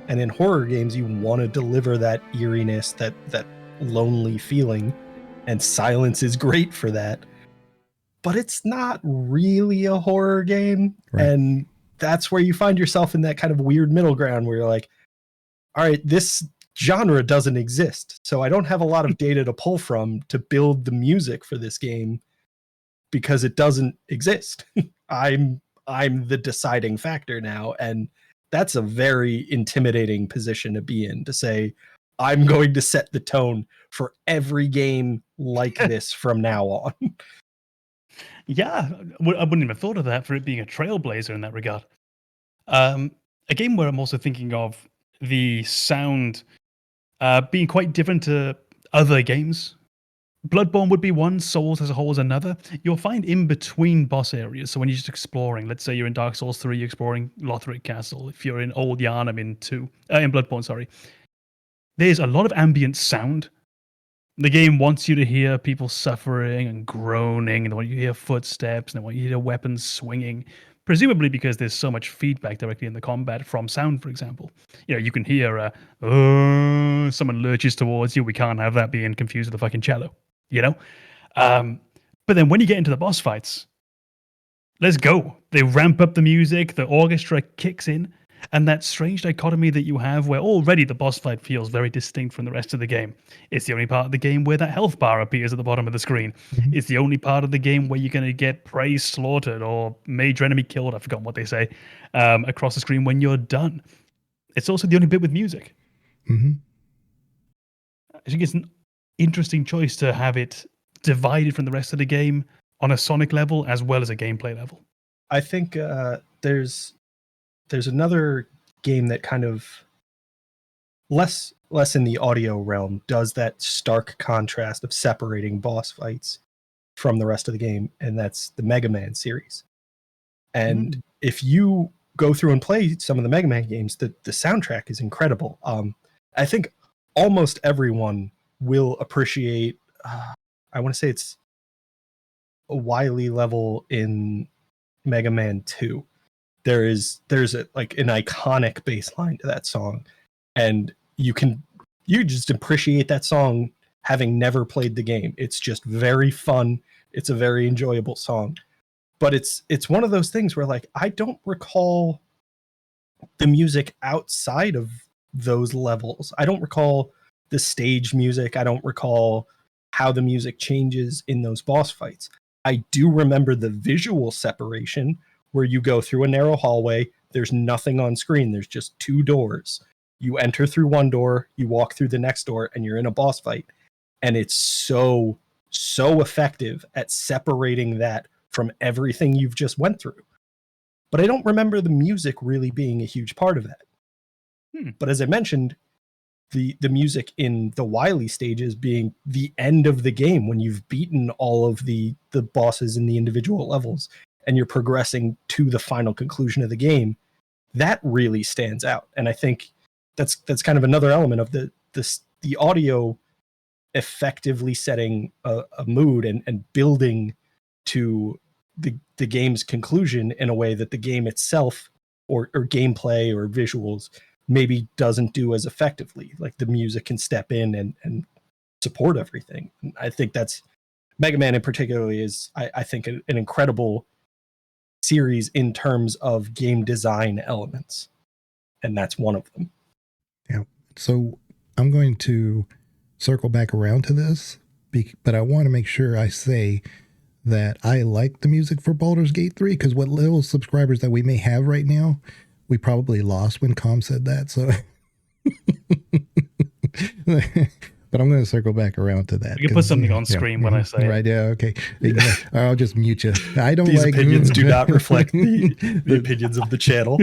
And in horror games, you want to deliver that eeriness, that lonely feeling. And silence is great for that. But it's not really a horror game. Right. And that's where you find yourself in that kind of weird middle ground where you're like, all right, this genre doesn't exist. So I don't have a lot of data to pull from to build the music for this game because it doesn't exist. I'm the deciding factor now. And that's a very intimidating position to be in, to say, I'm going to set the tone for every game like this from now on. Yeah, I wouldn't even have thought of that, for it being a trailblazer in that regard. A game where I'm also thinking of the sound being quite different to other games. Bloodborne would be one, Souls as a whole is another. You'll find in between boss areas. So when you're just exploring, let's say you're in Dark Souls 3, you're exploring Lothric Castle. If you're in Old Yharnam in Bloodborne, sorry. There's a lot of ambient sound. The game wants you to hear people suffering and groaning, and they want you to hear footsteps, and they want you to hear weapons swinging. Presumably because there's so much feedback directly in the combat from sound, for example. You know, you can hear someone lurches towards you. We can't have that being confused with a fucking cello, you know? But then when you get into the boss fights, let's go. They ramp up the music, the orchestra kicks in, and that strange dichotomy that you have where already the boss fight feels very distinct from the rest of the game. It's the only part of the game where that health bar appears at the bottom of the screen. Mm-hmm. It's the only part of the game where you're going to get prey slaughtered or major enemy killed, I've forgotten what they say, across the screen when you're done. It's also the only bit with music. Mm-hmm. I think it's an interesting choice to have it divided from the rest of the game on a sonic level as well as a gameplay level. I think there's another game that kind of less in the audio realm does that stark contrast of separating boss fights from the rest of the game, and that's the Mega Man series. And if you go through and play some of the Mega Man games, the soundtrack is incredible. I think almost everyone will appreciate, I want to say it's a Wily level in Mega Man 2. There's like an iconic bass line to that song, and you just appreciate that song having never played the game. It's just very fun. It's a very enjoyable song, but it's one of those things where, like, I don't recall the music outside of those levels. I don't recall the stage music. I don't recall how the music changes in those boss fights. I do remember the visual separation where you go through a narrow hallway. There's nothing on screen. There's just two doors. You enter through one door, you walk through the next door, and you're in a boss fight. And it's so effective at separating that from everything you've just went through. But I don't remember the music really being a huge part of that. But as I mentioned, the music in the Wily stages being the end of the game when you've beaten all of the bosses in the individual levels and you're progressing to the final conclusion of the game, that really stands out. And I think that's kind of another element of the audio effectively setting a mood and building to the game's conclusion in a way that the game itself or gameplay or visuals maybe doesn't do as effectively. Like the music can step in and support everything. And I think that's Mega Man in particularly is, I think, an incredible series in terms of game design elements. And that's one of them. Yeah. So I'm going to circle back around to this, but I want to make sure I say that I like the music for Baldur's Gate 3, because what little subscribers that we may have right now, we probably lost when Com said that. So, but I'm going to circle back around to that. You can put something on screen when I say right. Yeah. Okay. I'll just mute you. I don't These like opinions do not reflect the opinions of the channel.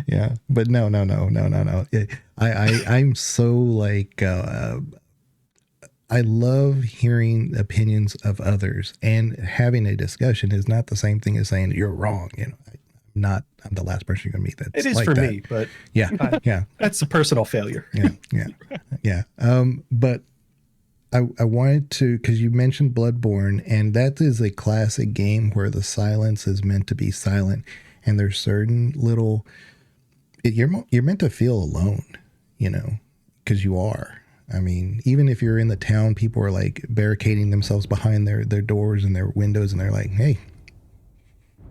Yeah, but no. I'm so like, I love hearing opinions of others, and having a discussion is not the same thing as saying you're wrong. You know, I'm the last person you're going to meet. That's it is like for that. me, but yeah, that's a personal failure. Yeah. But I wanted to, because you mentioned Bloodborne, and that is a classic game where the silence is meant to be silent, and there's certain little, you're meant to feel alone, you know, because you are. I mean, even if you're in the town, people are like barricading themselves behind their doors and their windows, and they're like, hey,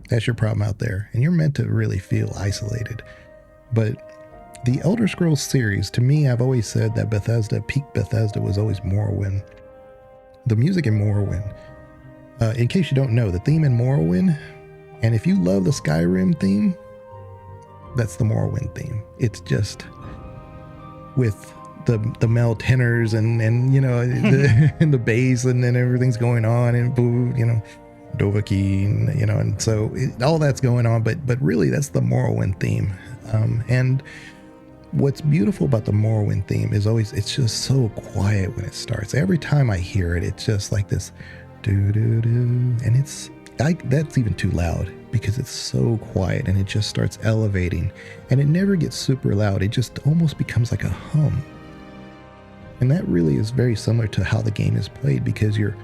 that's your problem out there. And you're meant to really feel isolated. But the Elder Scrolls series, to me, I've always said that peak Bethesda was always Morrowind. The music in Morrowind, in case you don't know, the theme in Morrowind, and if you love the Skyrim theme, that's the Morrowind theme. It's just with the male tenors and you know, and the bass and everything's going on, and you know, Dovahkiin, you know, and so all that's going on, but really that's the Morrowind theme. And what's beautiful about the Morrowind theme is always, it's just so quiet when it starts. Every time I hear it, it's just like this do do do, and that's even too loud because it's so quiet, and it just starts elevating, and it never gets super loud. It just almost becomes like a hum. And that really is very similar to how the game is played, because you're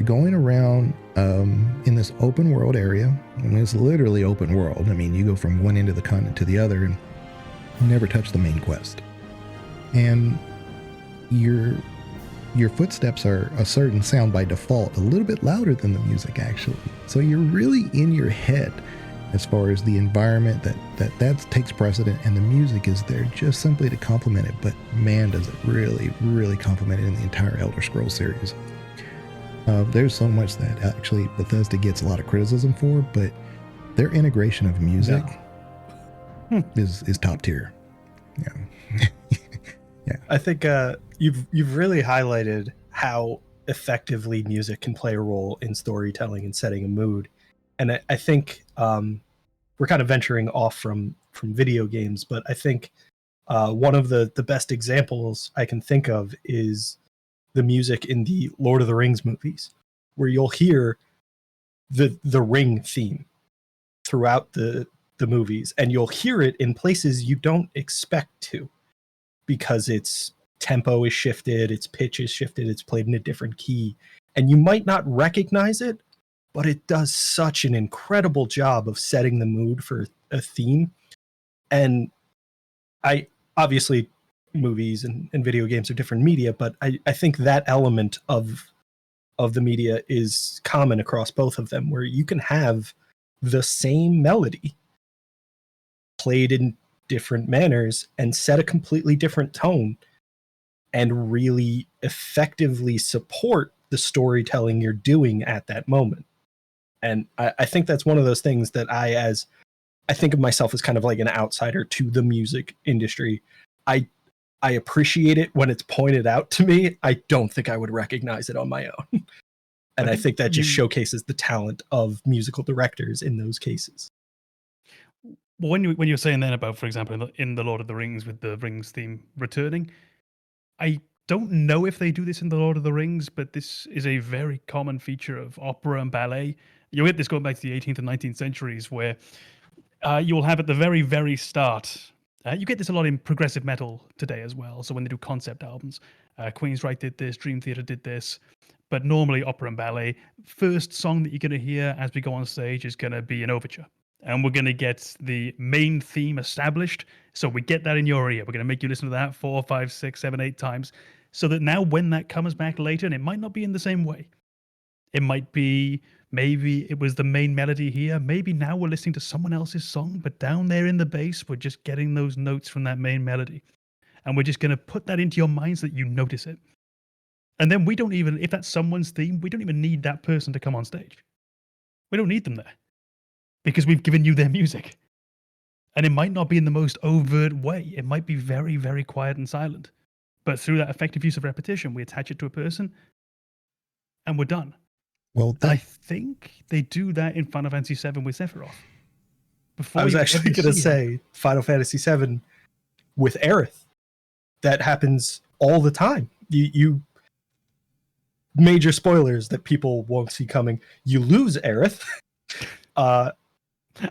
going around in this open world area. I mean, it's literally open world. I mean, you go from one end of the continent to the other, and you never touch the main quest. And your footsteps are a certain sound by default, a little bit louder than the music actually. So you're really in your head as far as the environment that takes precedent, and the music is there just simply to complement it. But man, does it really, really complement it in the entire Elder Scrolls series. There's so much that actually Bethesda gets a lot of criticism for, but their integration of music is top tier. Yeah. Yeah. I think you've really highlighted how effectively music can play a role in storytelling and setting a mood. And I think we're kind of venturing off from video games, but I think one of the best examples I can think of is the music in the Lord of the Rings movies, where you'll hear the ring theme throughout the movies, and you'll hear it in places you don't expect to, because its tempo is shifted, its pitch is shifted, it's played in a different key, and you might not recognize it, but it does such an incredible job of setting the mood for a theme. And I obviously, movies and video games are different media, but I think that element of the media is common across both of them, where you can have the same melody played in different manners and set a completely different tone and really effectively support the storytelling you're doing at that moment. And I think that's one of those things that I think of myself as kind of like an outsider to the music industry. I appreciate it when it's pointed out to me. I don't think I would recognize it on my own. And I think that just showcases the talent of musical directors in those cases. Well, when you're saying then about, for example, in the Lord of the Rings with the Rings theme returning, I don't know if they do this in the Lord of the Rings, but this is a very common feature of opera and ballet. You'll get this going back to the 18th and 19th centuries, where you'll have at the very, very start. You get this a lot in progressive metal today as well. So when they do concept albums, Queensryche did this, Dream Theater did this. But normally, opera and ballet, first song that you're going to hear as we go on stage is going to be an overture. And we're going to get the main theme established. So we get that in your ear. We're going to make you listen to that 4, 5, 6, 7, 8 times. So that now when that comes back later, and it might not be in the same way. It might be, maybe it was the main melody here. Maybe now we're listening to someone else's song, but down there in the bass, we're just getting those notes from that main melody. And we're just going to put that into your mind so that you notice it. And then we don't even, if that's someone's theme, we don't even need that person to come on stage. We don't need them there because we've given you their music. And it might not be in the most overt way. It might be very, very quiet and silent. But through that effective use of repetition, we attach it to a person and we're done. Well, I think they do that in Final Fantasy VII with Sephiroth. I was actually going to say Final Fantasy VII with Aerith. That happens all the time. You major spoilers that people won't see coming. You lose Aerith. I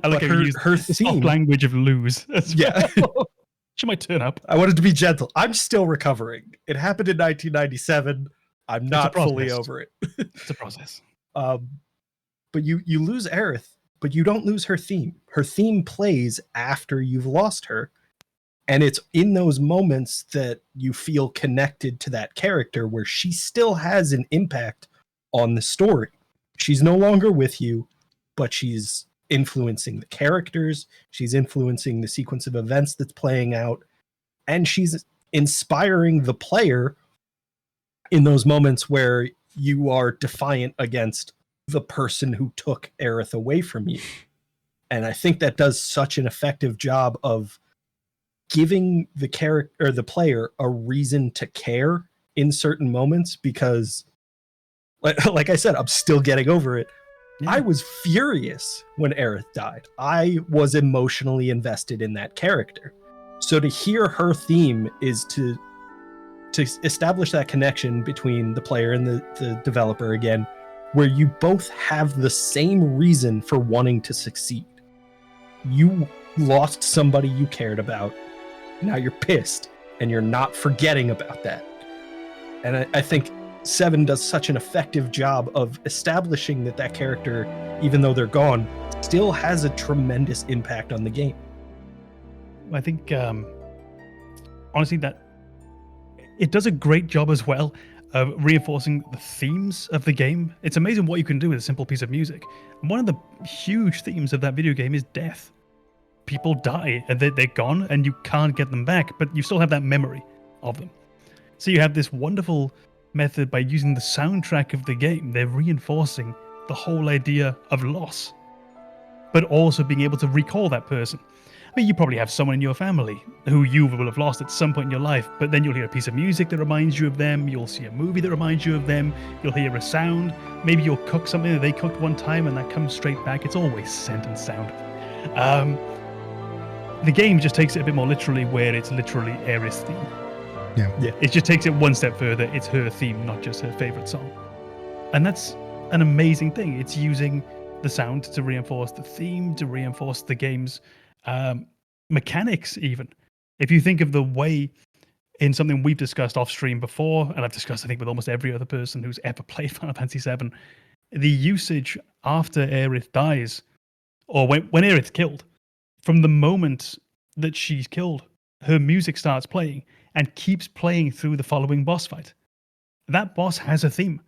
like her theme language of lose. Yeah. She might turn up. I wanted to be gentle. I'm still recovering. It happened in 1997. I'm not fully over it. It's a process. But you lose Aerith, but you don't lose her theme. Her theme plays after you've lost her. And it's in those moments that you feel connected to that character where she still has an impact on the story. She's no longer with you, but she's influencing the characters. She's influencing the sequence of events that's playing out. And she's inspiring the player in those moments where you are defiant against the person who took Aerith away from you. And I think that does such an effective job of giving the character or the player a reason to care in certain moments, because like I said, I'm still getting over it. Yeah. I was furious when Aerith died. I was emotionally invested in that character. So to hear her theme is to establish that connection between the player and the developer again, where you both have the same reason for wanting to succeed. You lost somebody you cared about. Now you're pissed, and you're not forgetting about that. And I think 7 does such an effective job of establishing that character, even though they're gone, still has a tremendous impact on the game. I think, honestly, that it does a great job as well of reinforcing the themes of the game. It's amazing what you can do with a simple piece of music. And one of the huge themes of that video game is death. People die and they're gone and you can't get them back, but you still have that memory of them. So you have this wonderful method by using the soundtrack of the game. They're reinforcing the whole idea of loss, but also being able to recall that person. I mean, you probably have someone in your family who you will have lost at some point in your life, but then you'll hear a piece of music that reminds you of them. You'll see a movie that reminds you of them. You'll hear a sound. Maybe you'll cook something that they cooked one time and that comes straight back. It's always scent and sound. The game just takes it a bit more literally, where it's literally Aerith's theme. Yeah. It just takes it one step further. It's her theme, not just her favorite song. And that's an amazing thing. It's using the sound to reinforce the theme, to reinforce the game's mechanics even. If you think of the way in something we've discussed off stream before, and I've discussed I think with almost every other person who's ever played Final Fantasy VII, the usage after Aerith dies, or when Aerith's killed, from the moment that she's killed, her music starts playing and keeps playing through the following boss fight. That boss has a theme.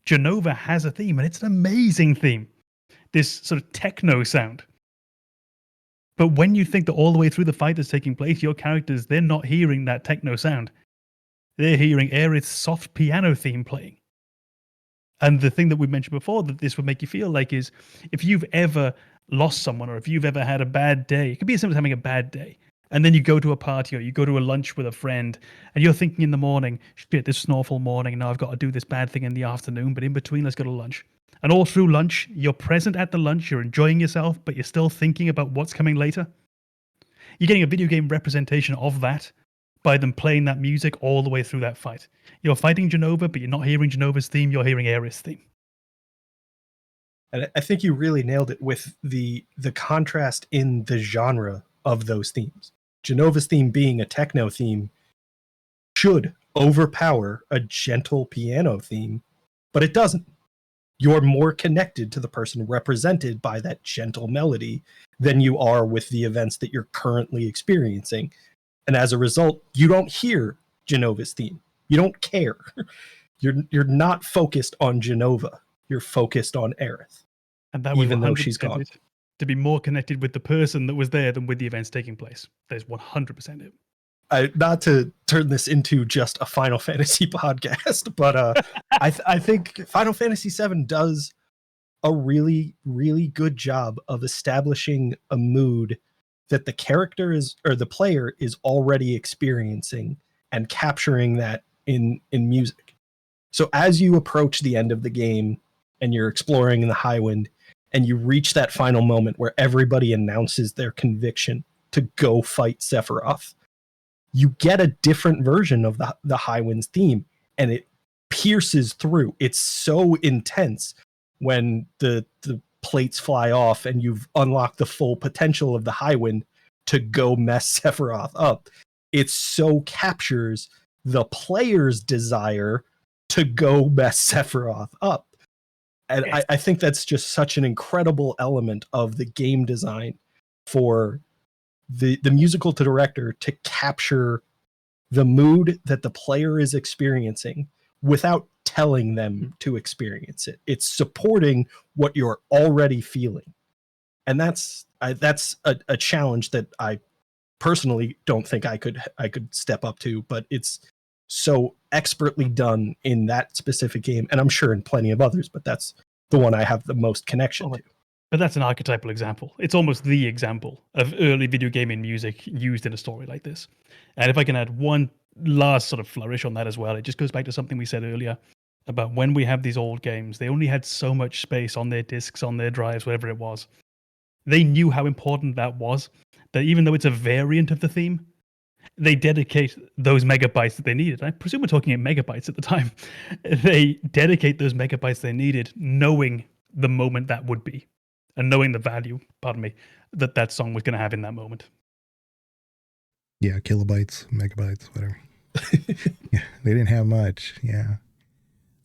Genova has a theme, and it's an amazing theme. This sort of techno sound. But when you think that all the way through the fight is taking place, your characters, they're not hearing that techno sound. They're hearing Aerith's soft piano theme playing. And the thing that we mentioned before that this would make you feel like is if you've ever lost someone or if you've ever had a bad day, it could be as simple as having a bad day. And then you go to a party or you go to a lunch with a friend and you're thinking in the morning, shit, this is an awful morning. Now I've got to do this bad thing in the afternoon, but in between, let's go to lunch. And all through lunch, you're present at the lunch, you're enjoying yourself, but you're still thinking about what's coming later. You're getting a video game representation of that by them playing that music all the way through that fight. You're fighting Jenova, but you're not hearing Jenova's theme, you're hearing Aerith's theme. And I think you really nailed it with the contrast in the genre of those themes. Jenova's theme being a techno theme should overpower a gentle piano theme, but it doesn't. You're more connected to the person represented by that gentle melody than you are with the events that you're currently experiencing. And as a result, you don't hear Jenova's theme. You don't care. You're not focused on Jenova. You're focused on Aerith. And that even though she's gone. To be more connected with the person that was there than with the events taking place. That is 100% it. Not to turn this into just a Final Fantasy podcast, but I think Final Fantasy VII does a really, really good job of establishing a mood that the character is, or the player is already experiencing and capturing that in music. So as you approach the end of the game and you're exploring in the Highwind and you reach that final moment where everybody announces their conviction to go fight Sephiroth, you get a different version of the Highwind's theme, and it pierces through. It's so intense when the plates fly off and you've unlocked the full potential of the Highwind to go mess Sephiroth up. It so captures the player's desire to go mess Sephiroth up. And Yes. I think that's just such an incredible element of the game design for the musical director to capture the mood that the player is experiencing without telling them to experience it. It's supporting what you're already feeling. And that's a challenge that I personally don't think I could step up to, but it's so expertly done in that specific game, and I'm sure in plenty of others, but that's the one I have the most connection to. But that's an archetypal example. It's almost the example of early video gaming music used in a story like this. And if I can add one last sort of flourish on that as well, it just goes back to something we said earlier about when we have these old games, they only had so much space on their discs, on their drives, whatever it was. They knew how important that was, that even though it's a variant of the theme, they dedicate those megabytes that they needed. I presume we're talking in megabytes at the time. They dedicate those megabytes they needed, knowing the moment that would be, and knowing the value, that that song was going to have in that moment. Yeah, kilobytes, megabytes, whatever. Yeah, they didn't have much. Yeah.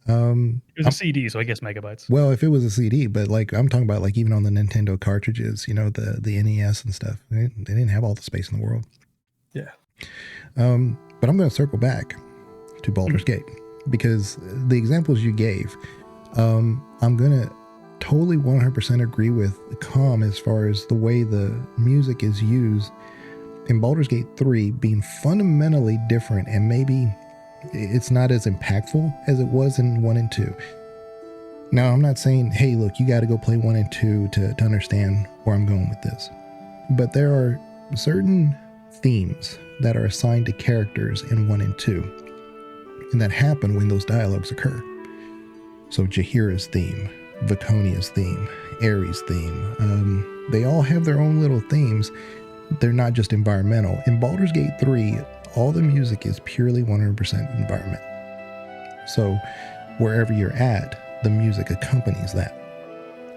It was a CD, so I guess megabytes. Well, if it was a CD, but like I'm talking about, like even on the Nintendo cartridges, you know, the NES and stuff, they didn't have all the space in the world. Yeah. But I'm going to circle back to Baldur's Gate, because the examples you gave, I'm going to totally 100% agree with Com as far as the way the music is used in Baldur's Gate 3 being fundamentally different, and maybe it's not as impactful as it was in 1 and 2. Now, I'm not saying, hey, look, you got to go play 1 and 2 to understand where I'm going with this. But there are certain themes that are assigned to characters in 1 and 2, and that happen when those dialogues occur. So Jaheira's theme, Viconia's theme, Ares' theme, they all have their own little themes. They're not just environmental. In Baldur's Gate 3, all the music is purely 100% environment. So wherever you're at, the music accompanies that.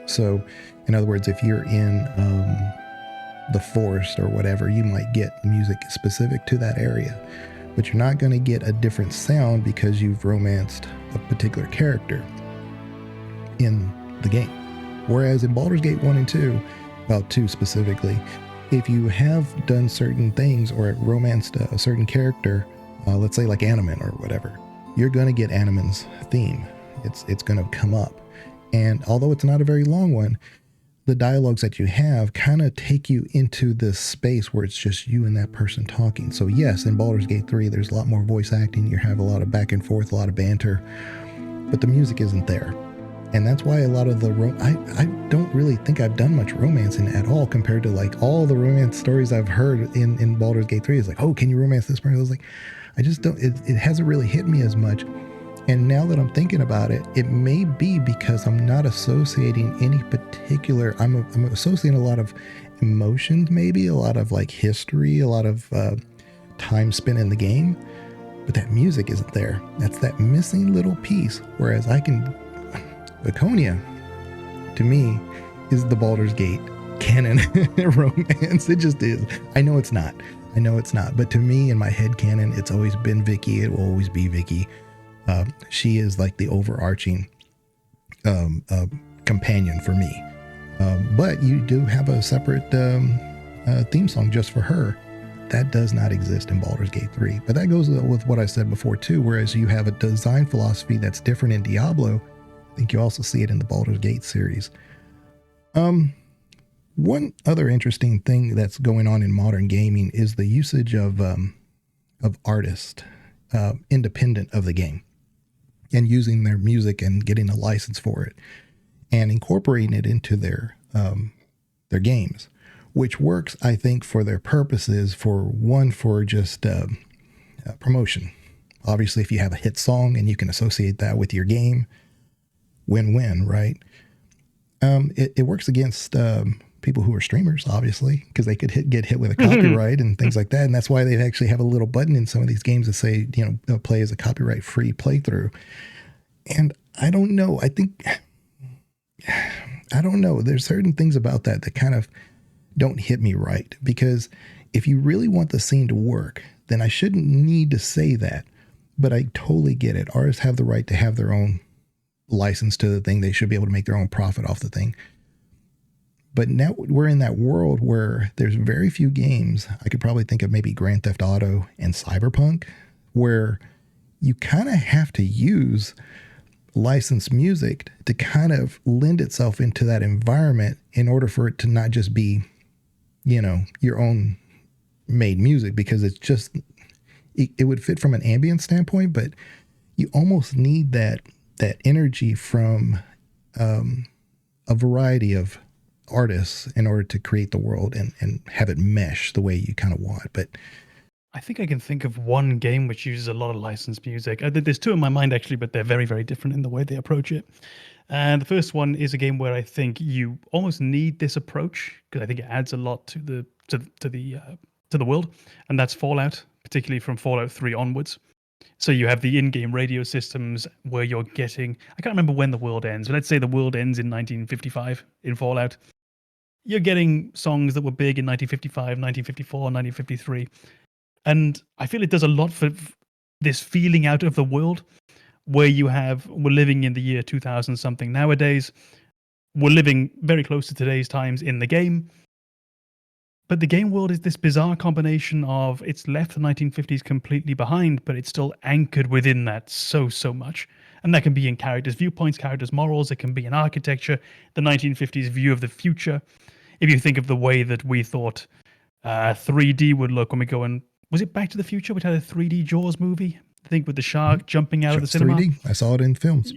So in other words, if you're in the forest or whatever, you might get music specific to that area, but you're not going to get a different sound because you've romanced a particular character in the game. Whereas in Baldur's Gate 1 and 2, well, 2 specifically, if you have done certain things or romanced a certain character, let's say like Animan or whatever, you're going to get Animan's theme. It's going to come up. And although it's not a very long one, the dialogues that you have kind of take you into this space where it's just you and that person talking. So yes, in Baldur's Gate 3, there's a lot more voice acting. You have a lot of back and forth, a lot of banter, but the music isn't there. And that's why a lot of the I don't really think I've done much romancing at all compared to like all the romance stories I've heard in Baldur's Gate 3. It's like, oh, can you romance this person? I was like, I just don't, it hasn't really hit me as much. And now that I'm thinking about it, it may be because I'm not associating any particular, I'm associating a lot of emotions, maybe a lot of like history, a lot of time spent in the game, but that music isn't there. That's that missing little piece. Whereas Laconia, to me, is the Baldur's Gate canon romance. It just is. I know it's not. But to me, in my head canon, it's always been Vicky. It will always be Vicky. She is like the overarching companion for me. But you do have a separate theme song just for her. That does not exist in Baldur's Gate 3. But that goes with what I said before too, whereas you have a design philosophy that's different in Diablo, I think you also see it in the Baldur's Gate series. One other interesting thing that's going on in modern gaming is the usage of artists independent of the game, and using their music and getting a license for it and incorporating it into their games, which works, I think, for their purposes. For just promotion. Obviously, if you have a hit song and you can associate that with your game, win-win, right? It works against people who are streamers, obviously, because they could get hit with a copyright and things like that. And that's why they actually have a little button in some of these games that say, play as a copyright-free playthrough. And I don't know. I don't know. There's certain things about that kind of don't hit me right. Because if you really want the scene to work, then I shouldn't need to say that. But I totally get it. Artists have the right to have their own license to the thing. They should be able to make their own profit off the thing. But now we're in that world where there's very few games. I could probably think of maybe Grand Theft Auto and Cyberpunk, where you kind of have to use licensed music to kind of lend itself into that environment in order for it to not just be, your own made music, because it's just, it would fit from an ambient standpoint, but you almost need that energy from a variety of artists in order to create the world and have it mesh the way you kind of want. But I think I can think of one game which uses a lot of licensed music. There's two in my mind actually, but they're very, very different in the way they approach it. And the first one is a game where I think you almost need this approach because I think it adds a lot to the world, and that's Fallout, particularly from Fallout 3 onwards. So you have the in-game radio systems where you're getting, I can't remember when the world ends, but let's say the world ends in 1955 in Fallout. You're getting songs that were big in 1955, 1954, 1953. And I feel it does a lot for this feeling out of the world where we're living in the year 2000 something nowadays. We're living very close to today's times in the game. But the game world is this bizarre combination of it's left the 1950s completely behind, but it's still anchored within that so much. And that can be in characters' viewpoints, characters' morals. It can be in architecture, the 1950s view of the future. If you think of the way that we thought 3D would look when we go and... Was it Back to the Future, which had a 3D Jaws movie? I think with the shark jumping out of the cinema. 3D. I saw it in films.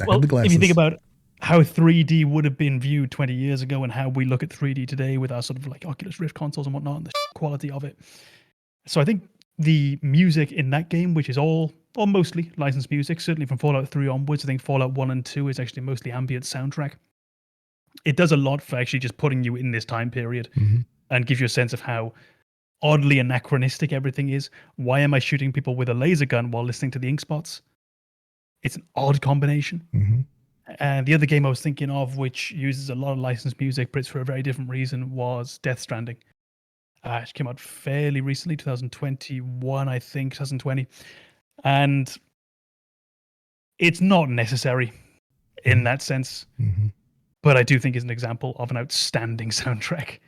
Well, if you think about how 3D would have been viewed 20 years ago and how we look at 3D today with our sort of like Oculus Rift consoles and whatnot and the quality of it. So I think the music in that game, which is all or mostly licensed music, certainly from Fallout 3 onwards, I think Fallout 1 and 2 is actually mostly ambient soundtrack. It does a lot for actually just putting you in this time period and gives you a sense of how oddly anachronistic everything is. Why am I shooting people with a laser gun while listening to the ink spots? It's an odd combination. And the other game I was thinking of, which uses a lot of licensed music, but it's for a very different reason, was Death Stranding. It came out fairly recently, 2021, I think, 2020. And it's not necessary in that sense, but I do think is an example of an outstanding soundtrack,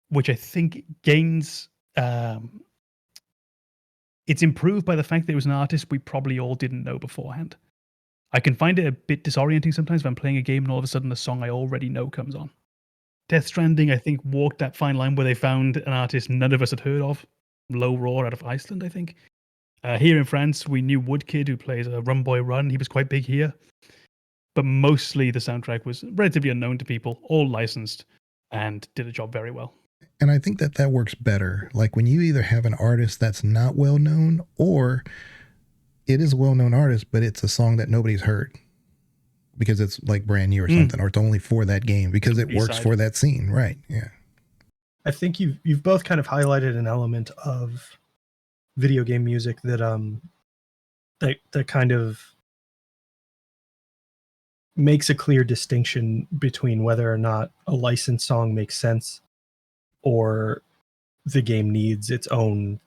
which I think gains... it's improved by the fact that it was an artist we probably all didn't know beforehand. I can find it a bit disorienting sometimes if I'm playing a game and all of a sudden a song I already know comes on. Death Stranding, I think, walked that fine line where they found an artist none of us had heard of, Low Roar out of Iceland, I think. Here in France, we knew Woodkid, who plays Run Boy Run. He was quite big here. But mostly the soundtrack was relatively unknown to people, all licensed, and did a job very well. And I think that works better. Like when you either have an artist that's not well known, or it is a well-known artist, but it's a song that nobody's heard because it's like brand new or something, or it's only for that game because it works for that scene. Right. Yeah. I think you've both kind of highlighted an element of video game music that that kind of makes a clear distinction between whether or not a licensed song makes sense or the game needs its own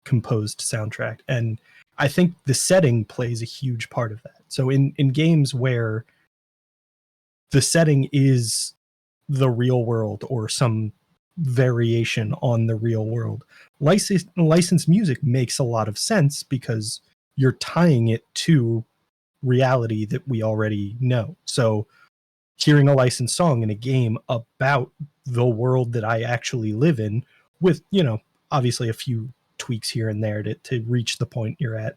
composed soundtrack. And I think the setting plays a huge part of that. So in games where the setting is the real world or some variation on the real world, licensed music makes a lot of sense because you're tying it to reality that we already know. So hearing a licensed song in a game about the world that I actually live in, with, you know, obviously a few tweaks here and there to reach the point you're at,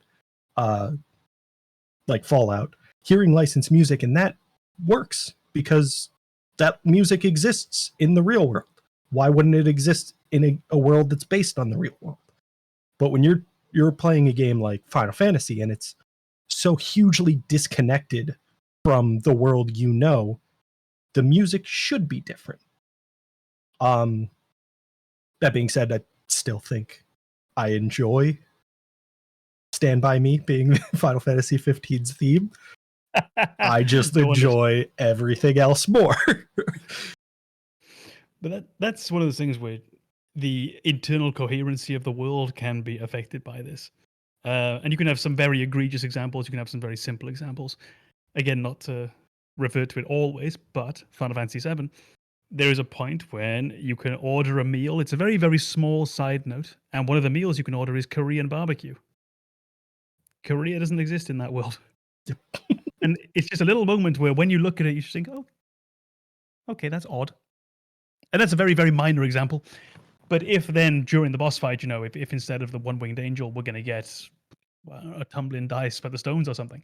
like Fallout, hearing licensed music and that works because that music exists in the real world. Why wouldn't it exist in a world that's based on the real world? But when you're playing a game like Final Fantasy and it's so hugely disconnected from the world you know, the music should be different. That being said, I still think I enjoy Stand By Me being Final Fantasy 15's theme. I just enjoy everything else more. But that's one of those things where the internal coherency of the world can be affected by this. And you can have some very egregious examples. You can have some very simple examples. Again, not to refer to it always, but Final Fantasy VII, there is a point when you can order a meal. It's a very, very small side note. And one of the meals you can order is Korean barbecue. Korea doesn't exist in that world. And it's just a little moment where when you look at it, you just think, oh, okay, that's odd. And that's a very, very minor example. But if then during the boss fight, you know, if instead of the one-winged angel, we're going to get a tumbling dice by the stones or something,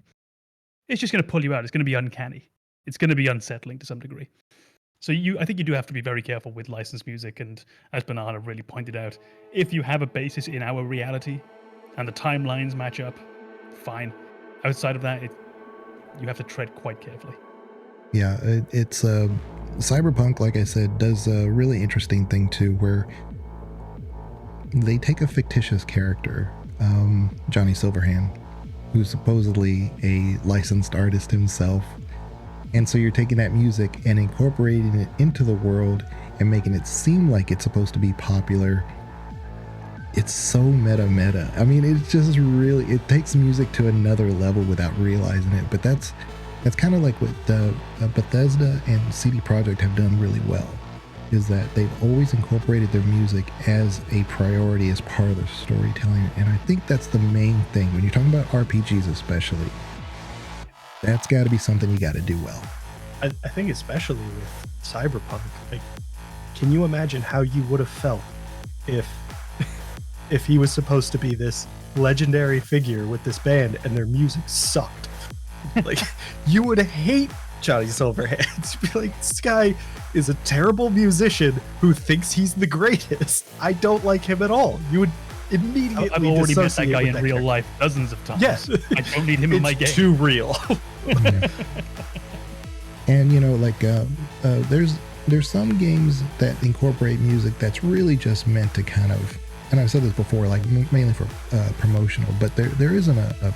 it's just going to pull you out. It's going to be uncanny. It's going to be unsettling to some degree. So I think you do have to be very careful with licensed music. And as Banana really pointed out, if you have a basis in our reality and the timelines match up, fine. Outside of that, you have to tread quite carefully. Yeah, it's Cyberpunk, like I said, does a really interesting thing too, where they take a fictitious character, Johnny Silverhand, who's supposedly a licensed artist himself. And so you're taking that music and incorporating it into the world and making it seem like it's supposed to be popular. It's so meta. I mean, it's just really, it takes music to another level without realizing it. But that's kind of like what Bethesda and CD Projekt have done really well, is that they've always incorporated their music as a priority, as part of their storytelling. And I think that's the main thing. When you're talking about RPGs especially, that's got to be something you got to do well. I think especially with Cyberpunk, like, can you imagine how you would have felt if he was supposed to be this legendary figure with this band and their music sucked? Like, you would hate Johnny Silverhand. You'd be like, this guy is a terrible musician who thinks he's the greatest. I don't like him at all. You would immediately I've already met that dissociate guy with in that real character. life dozens of times. Yes. I don't need him in my game. It's too real. Yeah. And you know, like there's some games that incorporate music that's really just meant to kind of, and I've said this before, like mainly for promotional, but there isn't an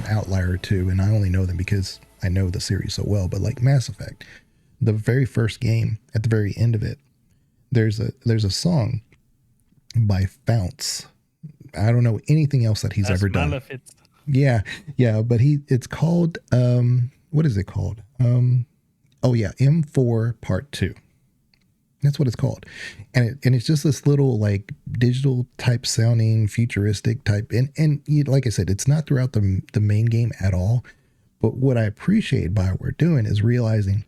outlier or two, and I only know them because I know the series so well. But like Mass Effect, the very first game, at the very end of it, there's a song by Founts. I don't know anything else that he's ever done. Yeah, but it's called what is it called? M4 Part 2. That's what it's called. And it's just this little like digital type sounding, futuristic type. And like I said, it's not throughout the main game at all, But what I appreciate by what we're doing is realizing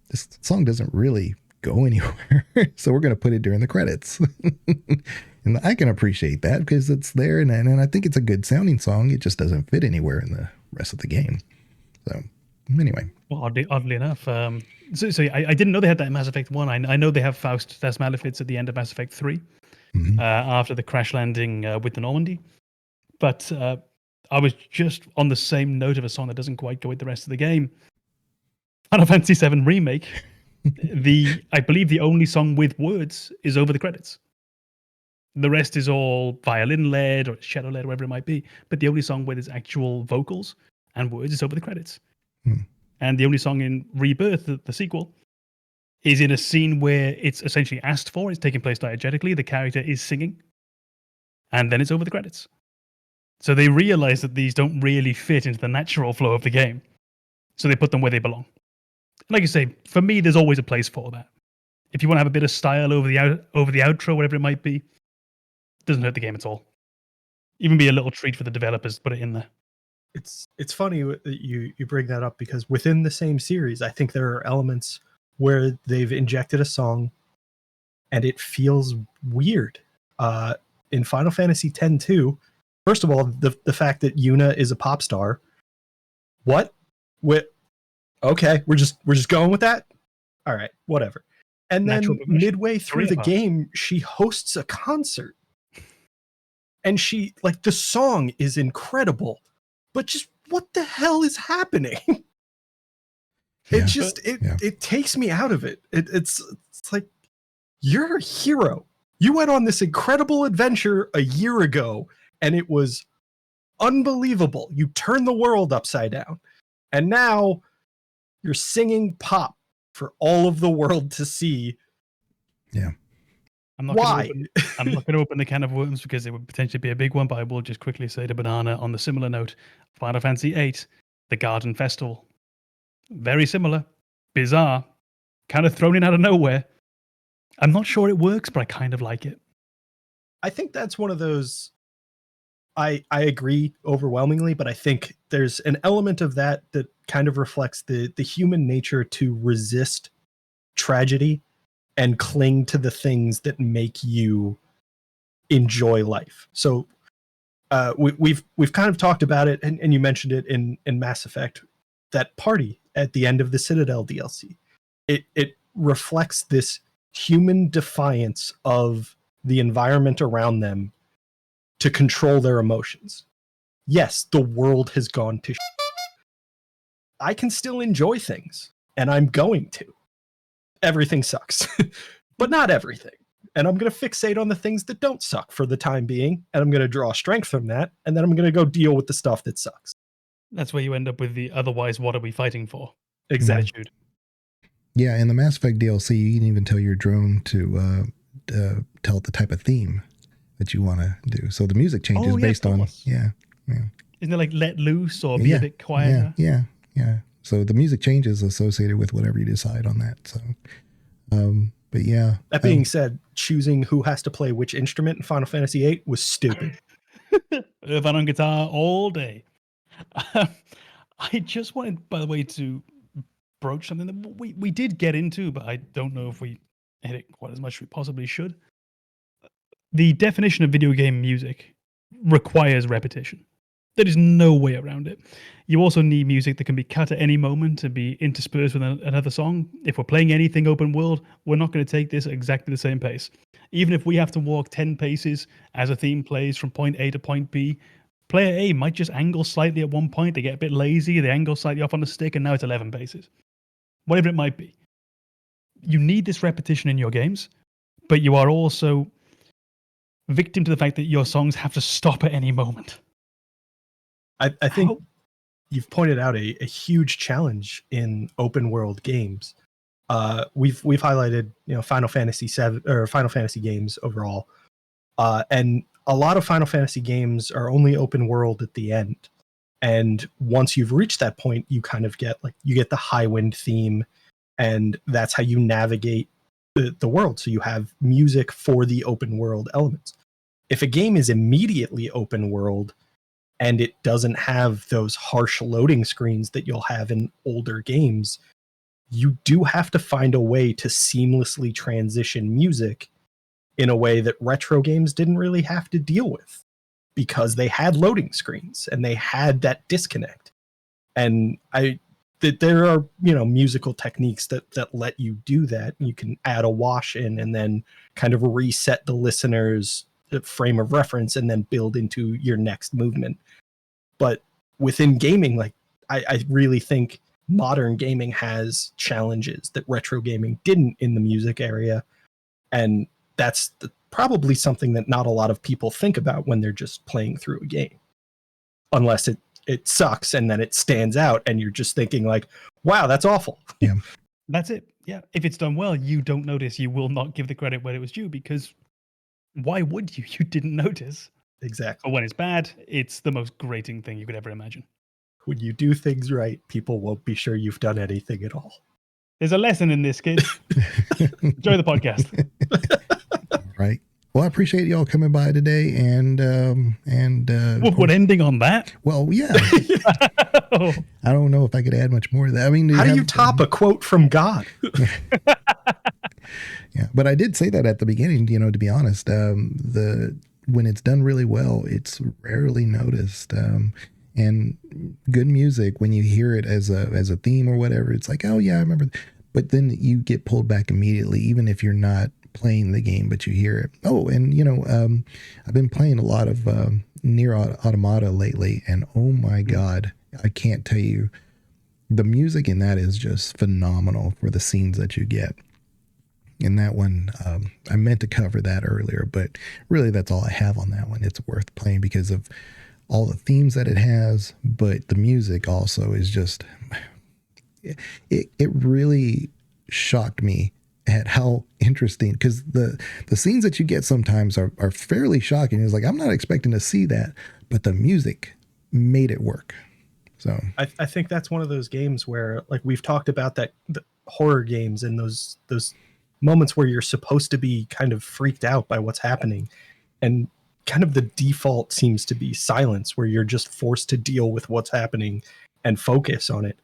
this song doesn't really go anywhere. So we're going to put it during the credits. And I can appreciate that because it's there. And I think it's a good sounding song. It just doesn't fit anywhere in the rest of the game. So anyway. Well, oddly enough, I didn't know they had that in Mass Effect 1. I know they have Faust Das Malefiz at the end of Mass Effect 3 after the crash landing with the Normandy. But I was just on the same note of a song that doesn't quite go with the rest of the game. Final Fantasy VII Remake, I believe the only song with words is over the credits. The rest is all violin-led or cello-led, whatever it might be. But the only song with its actual vocals and words is over the credits. And the only song in Rebirth, the sequel, is in a scene where it's essentially asked for. It's taking place diegetically. The character is singing. And then it's over the credits. So they realize that these don't really fit into the natural flow of the game. So they put them where they belong. Like I say, for me, there's always a place for that. If you want to have a bit of style over the outro, whatever it might be, it doesn't hurt the game at all. Even be a little treat for the developers to put it in there. It's funny that you bring that up because within the same series, I think there are elements where they've injected a song and it feels weird. In Final Fantasy X-2, first of all, the fact that Yuna is a pop star. What? Okay, we're just going with that. All right, whatever. And then midway through the game, she hosts a concert, and she the song is incredible, but just what the hell is happening? It takes me out of it. It's like, you're a hero. You went on this incredible adventure a year ago, and it was unbelievable. You turned the world upside down, and now you're singing pop for all of the world to see. Yeah. I'm not going to open the can of worms because it would potentially be a big one, but I will just quickly say to Banana on the similar note, Final Fantasy VIII, the Garden Festival. Very similar, bizarre, kind of thrown in out of nowhere. I'm not sure it works, but I kind of like it. I think that's one of those. I agree overwhelmingly, but I think there's an element of that kind of reflects the human nature to resist tragedy and cling to the things that make you enjoy life. So we've kind of talked about it, and you mentioned it in Mass Effect, that party at the end of the Citadel DLC. It reflects this human defiance of the environment around them to control their emotions. Yes, the world has gone to I can still enjoy things, and I'm going to. Everything sucks, but not everything. And I'm going to fixate on the things that don't suck for the time being, and I'm going to draw strength from that, and then I'm going to go deal with the stuff that sucks. That's where you end up with the otherwise, what are we fighting for? Exactly. Yeah, in the Mass Effect DLC, you can even tell your drone to tell it the type of theme that you want to do. So the music changes based on... Yeah. Isn't it like let loose or be a bit quieter? Yeah. So the music changes associated with whatever you decide on that. So, but yeah. That being said, choosing who has to play which instrument in Final Fantasy VIII was stupid. Irvine on guitar all day. I just wanted, by the way, to broach something that we did get into, but I don't know if we hit it quite as much as we possibly should. The definition of video game music requires repetition. There is no way around it. You also need music that can be cut at any moment to be interspersed with another song. If we're playing anything open world, we're not going to take this at exactly the same pace. Even if we have to walk 10 paces as a theme plays from point A to point B, player A might just angle slightly at one point. They get a bit lazy. They angle slightly off on the stick, and now it's 11 paces. Whatever it might be. You need this repetition in your games, but you are also victim to the fact that your songs have to stop at any moment. I think you've pointed out a huge challenge in open world games. We've highlighted Final Fantasy VII or Final Fantasy games overall, and a lot of Final Fantasy games are only open world at the end. And once you've reached that point, you kind of get the Highwind theme, and that's how you navigate the world. So you have music for the open world elements. If a game is immediately open world, and it doesn't have those harsh loading screens that you'll have in older games, you do have to find a way to seamlessly transition music in a way that retro games didn't really have to deal with, because they had loading screens and they had that disconnect. And there are, musical techniques that let you do that. You can add a wash in and then kind of reset the listener's frame of reference and then build into your next movement. But within gaming, like I really think modern gaming has challenges that retro gaming didn't in the music area. And that's probably something that not a lot of people think about when they're just playing through a game, unless it sucks and then it stands out and you're just thinking like, wow, that's awful. Yeah. That's it. Yeah. If it's done well, you don't notice. You will not give the credit where it was due, because why would you? You didn't notice. Exactly. But when it's bad, it's the most grating thing you could ever imagine. When you do things right, people won't be sure you've done anything at all. There's a lesson in this, kid. Enjoy the podcast. Right. Well, I appreciate y'all coming by today, and what ending on that? Well, yeah. I don't know if I could add much more to that. I mean, how do you top a quote from God? Yeah, but I did say that at the beginning. To be honest, when it's done really well, it's rarely noticed. And good music, when you hear it as a theme or whatever, it's like, oh yeah, I remember. But then you get pulled back immediately, even if you're not playing the game, but you hear it. Oh, and I've been playing a lot of Nier Automata lately, and oh my God, I can't tell you, the music in that is just phenomenal for the scenes that you get. And that one, I meant to cover that earlier, but really that's all I have on that one. It's worth playing because of all the themes that it has, but the music also is just, it really shocked me at how interesting, because the scenes that you get sometimes are fairly shocking. It's like, I'm not expecting to see that, but the music made it work. So I think that's one of those games where, like, we've talked about the horror games and those moments where you're supposed to be kind of freaked out by what's happening, and kind of the default seems to be silence, where you're just forced to deal with what's happening and focus on it.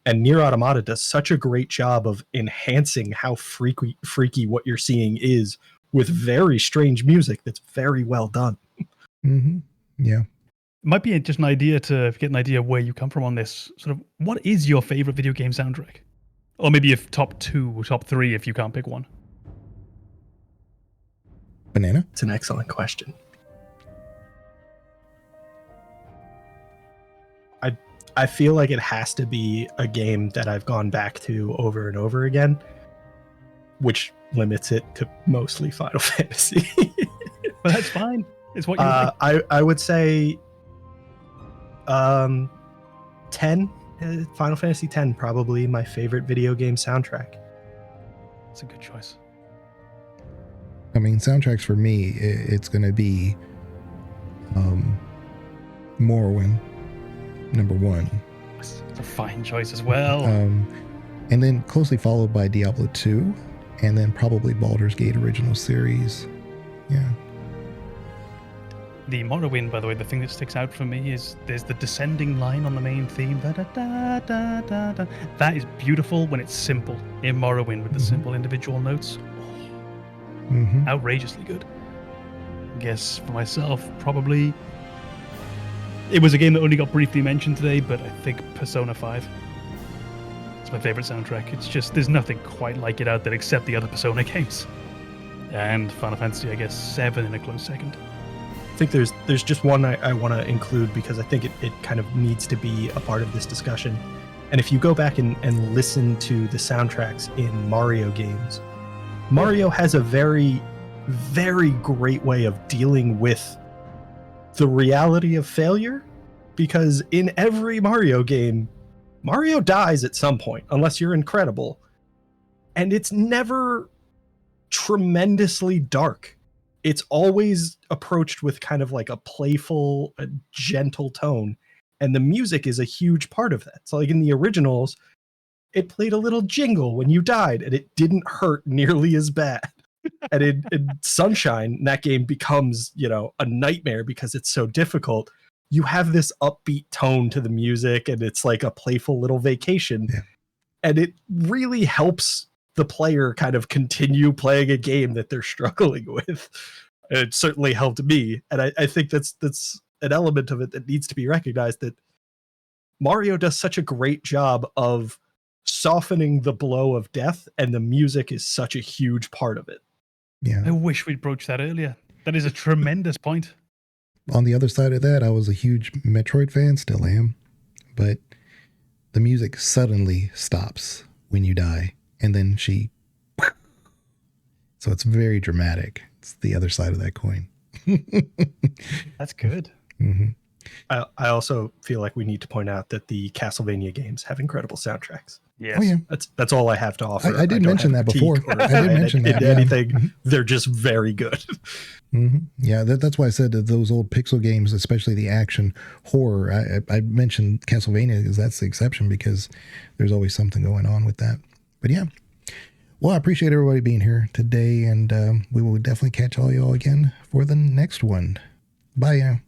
And Nier Automata does such a great job of enhancing how freaky what you're seeing is, with very strange music that's very well done. Mm-hmm. Yeah. It might be just an idea to get an idea of where you come from on this. Sort of, what is your favorite video game soundtrack? Or maybe if top 2 or top 3 if you can't pick one. Banana? It's an excellent question. I feel like it has to be a game that I've gone back to over and over again, which limits it to mostly Final Fantasy. But that's fine. It's what you like. I would say 10. Final Fantasy 10, probably my favorite video game soundtrack. That's a good choice. I mean, soundtracks for me, it's going to be Morrowind, number 1. It's a fine choice as well. And then closely followed by Diablo 2, and then probably Baldur's Gate original series. Yeah. The Morrowind, by the way, the thing that sticks out for me is there's the descending line on the main theme. Da, da, da, da, da, da. That is beautiful when it's simple in Morrowind with the simple individual notes. Outrageously good. I guess for myself, probably it was a game that only got briefly mentioned today, but I think Persona 5. It's my favorite soundtrack. It's just, there's nothing quite like it out there except the other Persona games. And Final Fantasy, I guess, 7 in a close second. I think there's just one I want to include, because I think it kind of needs to be a part of this discussion. And if you go back and listen to the soundtracks in Mario games, Mario has a very, very great way of dealing with the reality of failure, because in every Mario game, Mario dies at some point, unless you're incredible. And it's never tremendously dark. It's always approached with kind of like a playful, a gentle tone. And the music is a huge part of that. So like in the originals, it played a little jingle when you died, and it didn't hurt nearly as bad. And in Sunshine, that game becomes, a nightmare because it's so difficult. you have this upbeat tone to the music, and it's like a playful little vacation. Yeah. And it really helps the player kind of continue playing a game that they're struggling with. It certainly helped me. And I think that's an element of it that needs to be recognized, that Mario does such a great job of softening the blow of death, and the music is such a huge part of it. Yeah. I wish we'd broached that earlier. That is a tremendous point. On the other side of that, I was a huge Metroid fan, still am, but the music suddenly stops when you die, and then so it's very dramatic. It's the other side of that coin. That's good. Mm-hmm. I also feel like we need to point out that the Castlevania games have incredible soundtracks. Yes. Oh yeah, That's all I have to offer. I did mention that before. I did mention that. Into anything, they're just very good. Mm-hmm. Yeah, that's why I said that those old pixel games, especially the action horror. I mentioned Castlevania because that's the exception, because there's always something going on with that. But yeah, well, I appreciate everybody being here today, and we will definitely catch all y'all again for the next one. Bye.